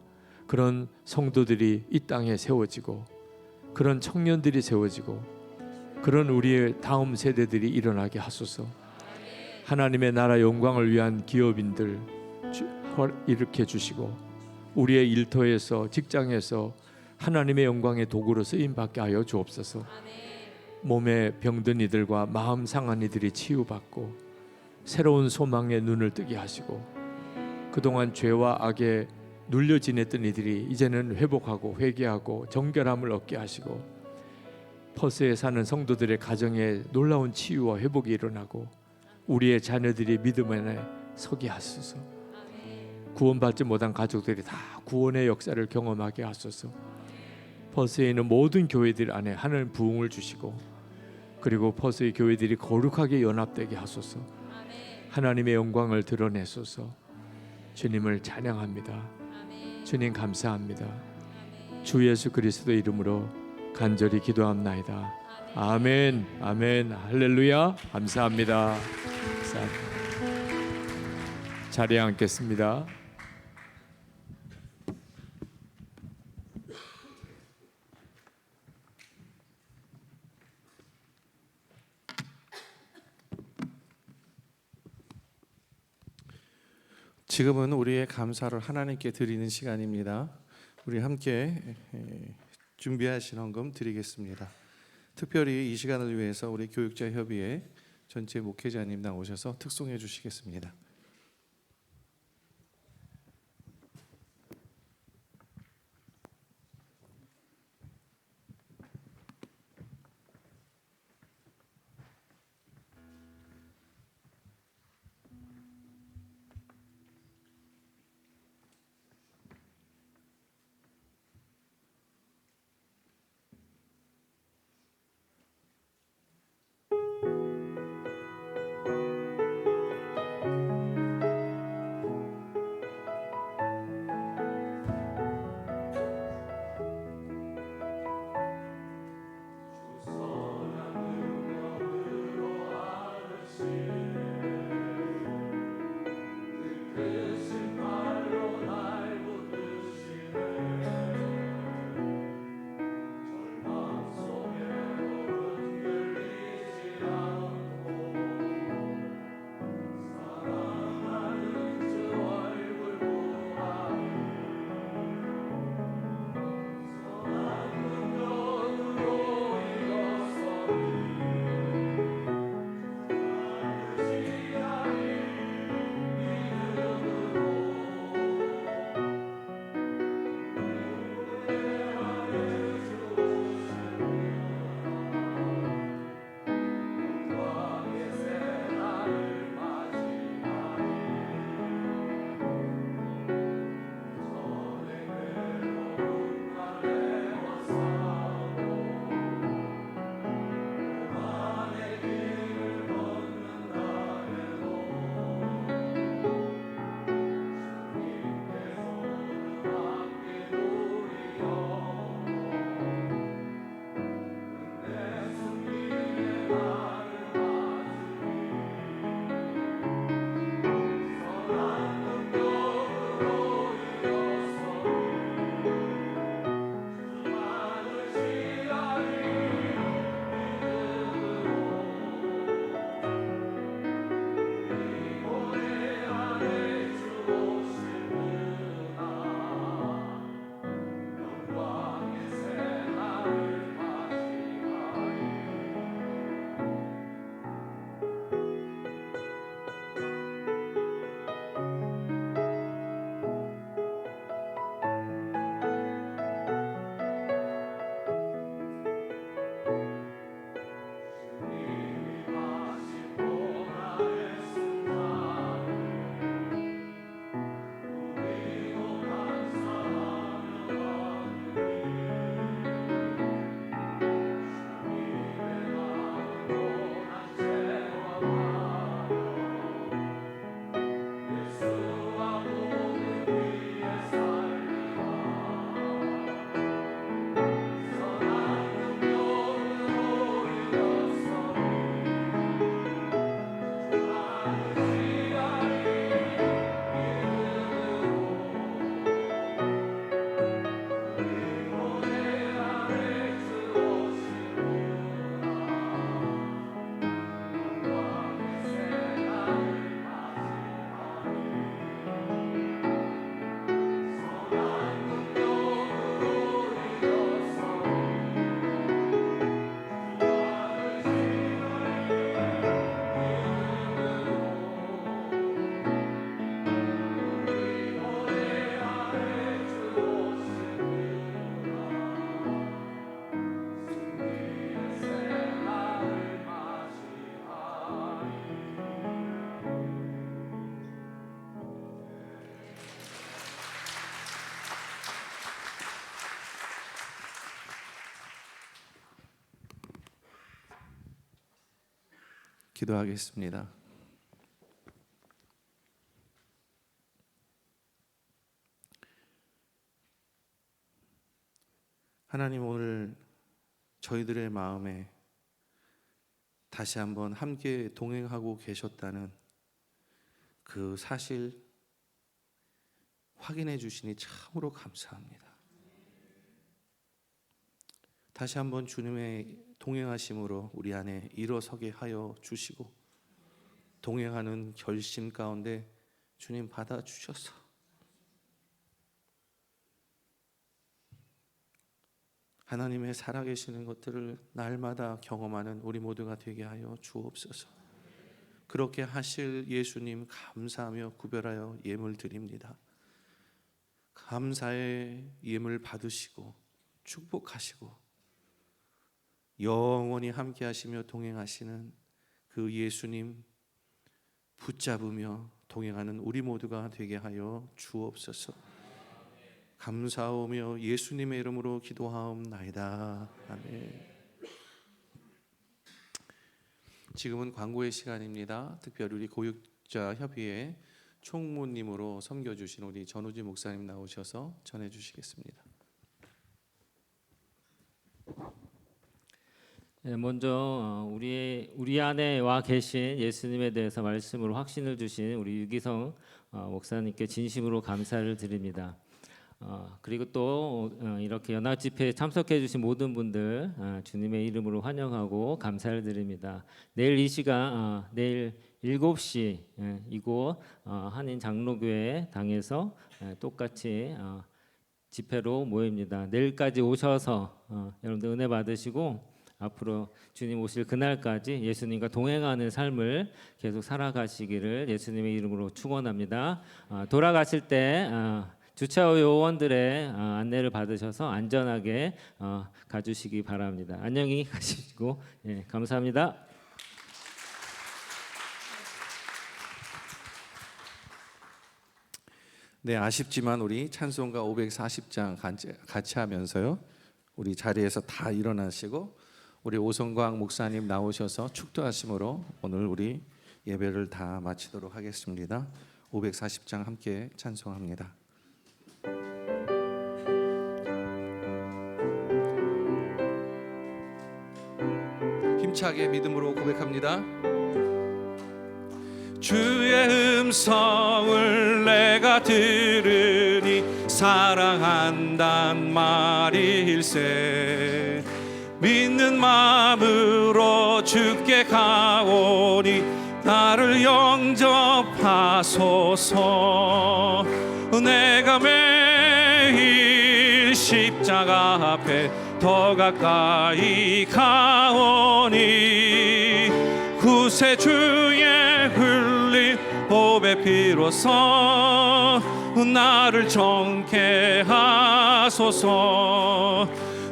그런 성도들이 이 땅에 세워지고 그런 청년들이 세워지고 그런 우리의 다음 세대들이 일어나게 하소서. 하나님의 나라 영광을 위한 기업인들 일으켜 주시고 우리의 일터에서 직장에서 하나님의 영광의 도구로 쓰임 받게 하여 주옵소서. 몸에 병든 이들과 마음 상한 이들이 치유받고 새로운 소망의 눈을 뜨게 하시고 그동안 죄와 악에 눌려 지냈던 이들이 이제는 회복하고 회개하고 정결함을 얻게 하시고 퍼스에 사는 성도들의 가정에 놀라운 치유와 회복이 일어나고 우리의 자녀들이 믿음 안에 서게 하소서. 구원받지 못한 가족들이 다 구원의 역사를 경험하게 하소서. 퍼스에 있는 모든 교회들 안에 하나님 부흥을 주시고 그리고 퍼스의 교회들이 거룩하게 연합되게 하소서. 하나님의 영광을 드러내소서. 주님을 찬양합니다. 주님 감사합니다. 주 예수 그리스도 이름으로 간절히 기도합나이다. 아멘. 아멘. 할렐루야. 감사합니다. 감사합니다. 자리에 앉겠습니다. 지금은 우리의 감사를 하나님께 드리는 시간입니다. 우리 함께 준비하신 헌금 드리겠습니다. 특별히 이 시간을 위해서 우리 교육자 협의회 전체 목회자님 나오셔서 특송해 주시겠습니다. 기도하겠습니다. 하나님, 오늘 저희들의 마음에 다시 한번 함께 동행하고 계셨다는 그 사실 확인해 주시니 참으로 감사합니다. 다시 한번 주님의 동행하심으로 우리 안에 일어서게 하여 주시고, 동행하는 결심 가운데 주님 받아주셔서 하나님의 살아계시는 것들을 날마다 경험하는 우리 모두가 되게 하여 주옵소서. 그렇게 하실 예수님 감사하며 구별하여 예물 드립니다. 감사의 예물 받으시고 축복하시고 영원히 함께 하시며 동행하시는 그 예수님 붙잡으며 동행하는 우리 모두가 되게 하여 주옵소서. 감사하며 예수님의 이름으로 기도하옵나이다. 아멘. 지금은 광고의 시간입니다. 특별히 우리 고육자 협의회 총무님으로 섬겨주신 우리 전우지 목사님 나오셔서 전해주시겠습니다. 네, 먼저 우리 안에 와 계신 예수님에 대해서 말씀으로 확신을 주신 우리 유기성 목사님께 진심으로 감사를 드립니다. 그리고 또 이렇게 연합 집회에 참석해 주신 모든 분들 주님의 이름으로 환영하고 감사를 드립니다. 내일 이 시간 내일 7시 이곳 한인 장로교회 당에서 똑같이 집회로 모입니다. 내일까지 오셔서 여러분들 은혜 받으시고 앞으로 주님 오실 그날까지 예수님과 동행하는 삶을 계속 살아가시기를 예수님의 이름으로 축원합니다. 돌아가실 때 주차 요원들의 안내를 받으셔서 안전하게 가주시기 바랍니다. 안녕히 가시고 감사합니다. 네, 아쉽지만 우리 찬송가 540장 같이 하면서요, 우리 자리에서 다 일어나시고 우리 오성광 목사님 나오셔서 축도하심으로 오늘 우리 예배를 다 마치도록 하겠습니다. 540장 함께 찬송합니다. 힘차게 믿음으로 고백합니다. 주의 음성을 내가 들으니 사랑한단 말일세. 믿는 마음으로 주께 가오니 나를 영접하소서. 내가 매일 십자가 앞에 더 가까이 가오니 구세주의 흘린 보배 피로써 나를 정케 하소서.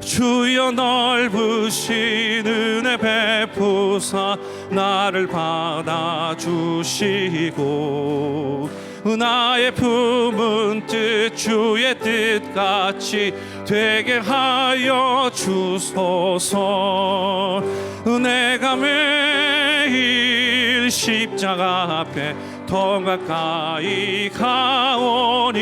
주여 넓으신 은혜 베푸사 나를 받아주시고 나의 품은 뜻 주의 뜻같이 되게 하여 주소서. 내가 매일 십자가 앞에 더 가까이 가오니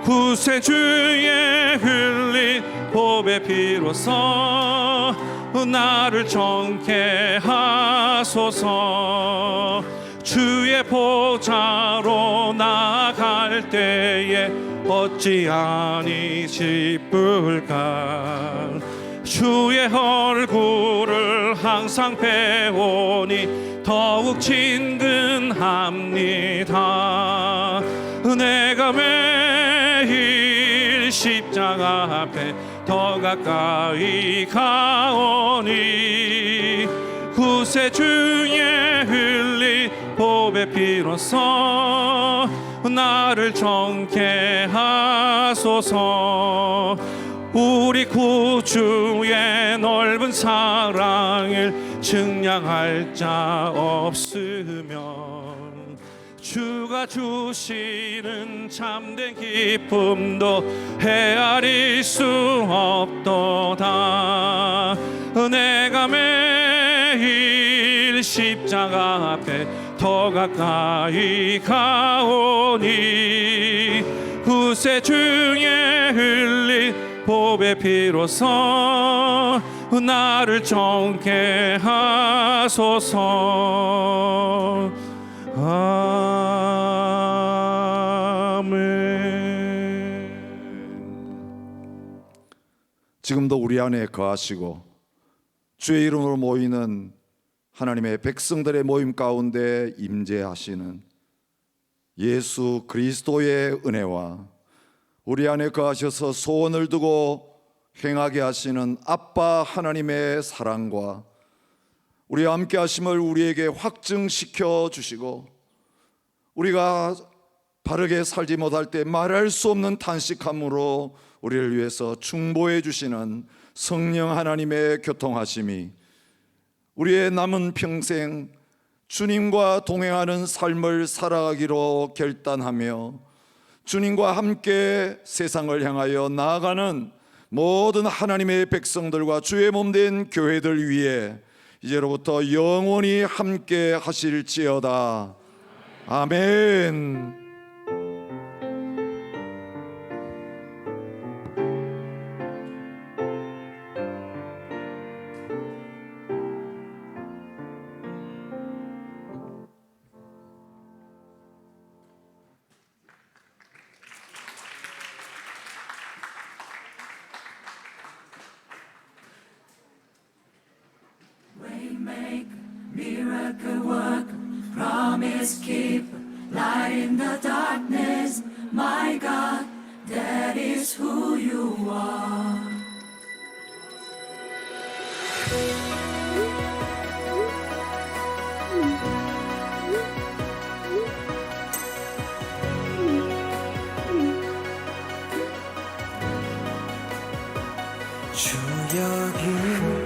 구세주의 흘린 보배 피로써 나를 정케 하소서. 주의 보좌로 나아갈 때에 어찌 아니 기쁠까. 주의 얼굴을 항상 배우니 더욱 친근합니다. 내가 매일 십자가 앞에 더 가까이 가오니 구세주의 흘린 보배 피로써 나를 정케 하소서. 우리 구주의 넓은 사랑을 증량할 자 없으면 주가 주시는 참된 기쁨도 헤아릴 수 없도다. 내가 매일 십자가 앞에 더 가까이 가오니 구세 중에 흘린 보배 피로써 나를 정케 하소서. 아멘. 지금도 우리 안에 거하시고 주의 이름으로 모이는 하나님의 백성들의 모임 가운데 임재하시는 예수 그리스도의 은혜와 우리 안에 거하셔서 소원을 두고 행하게 하시는 아빠 하나님의 사랑과 우리와 함께 하심을 우리에게 확증시켜 주시고 우리가 바르게 살지 못할 때 말할 수 없는 탄식함으로 우리를 위해서 충보해 주시는 성령 하나님의 교통하심이 우리의 남은 평생 주님과 동행하는 삶을 살아가기로 결단하며 주님과 함께 세상을 향하여 나아가는 모든 하나님의 백성들과 주의 몸된 교회들 위해 이제로부터 영원히 함께 하실지어다. 아멘. Miracle work, promise keep, light in the darkness, my God, that is who you are. 주 여기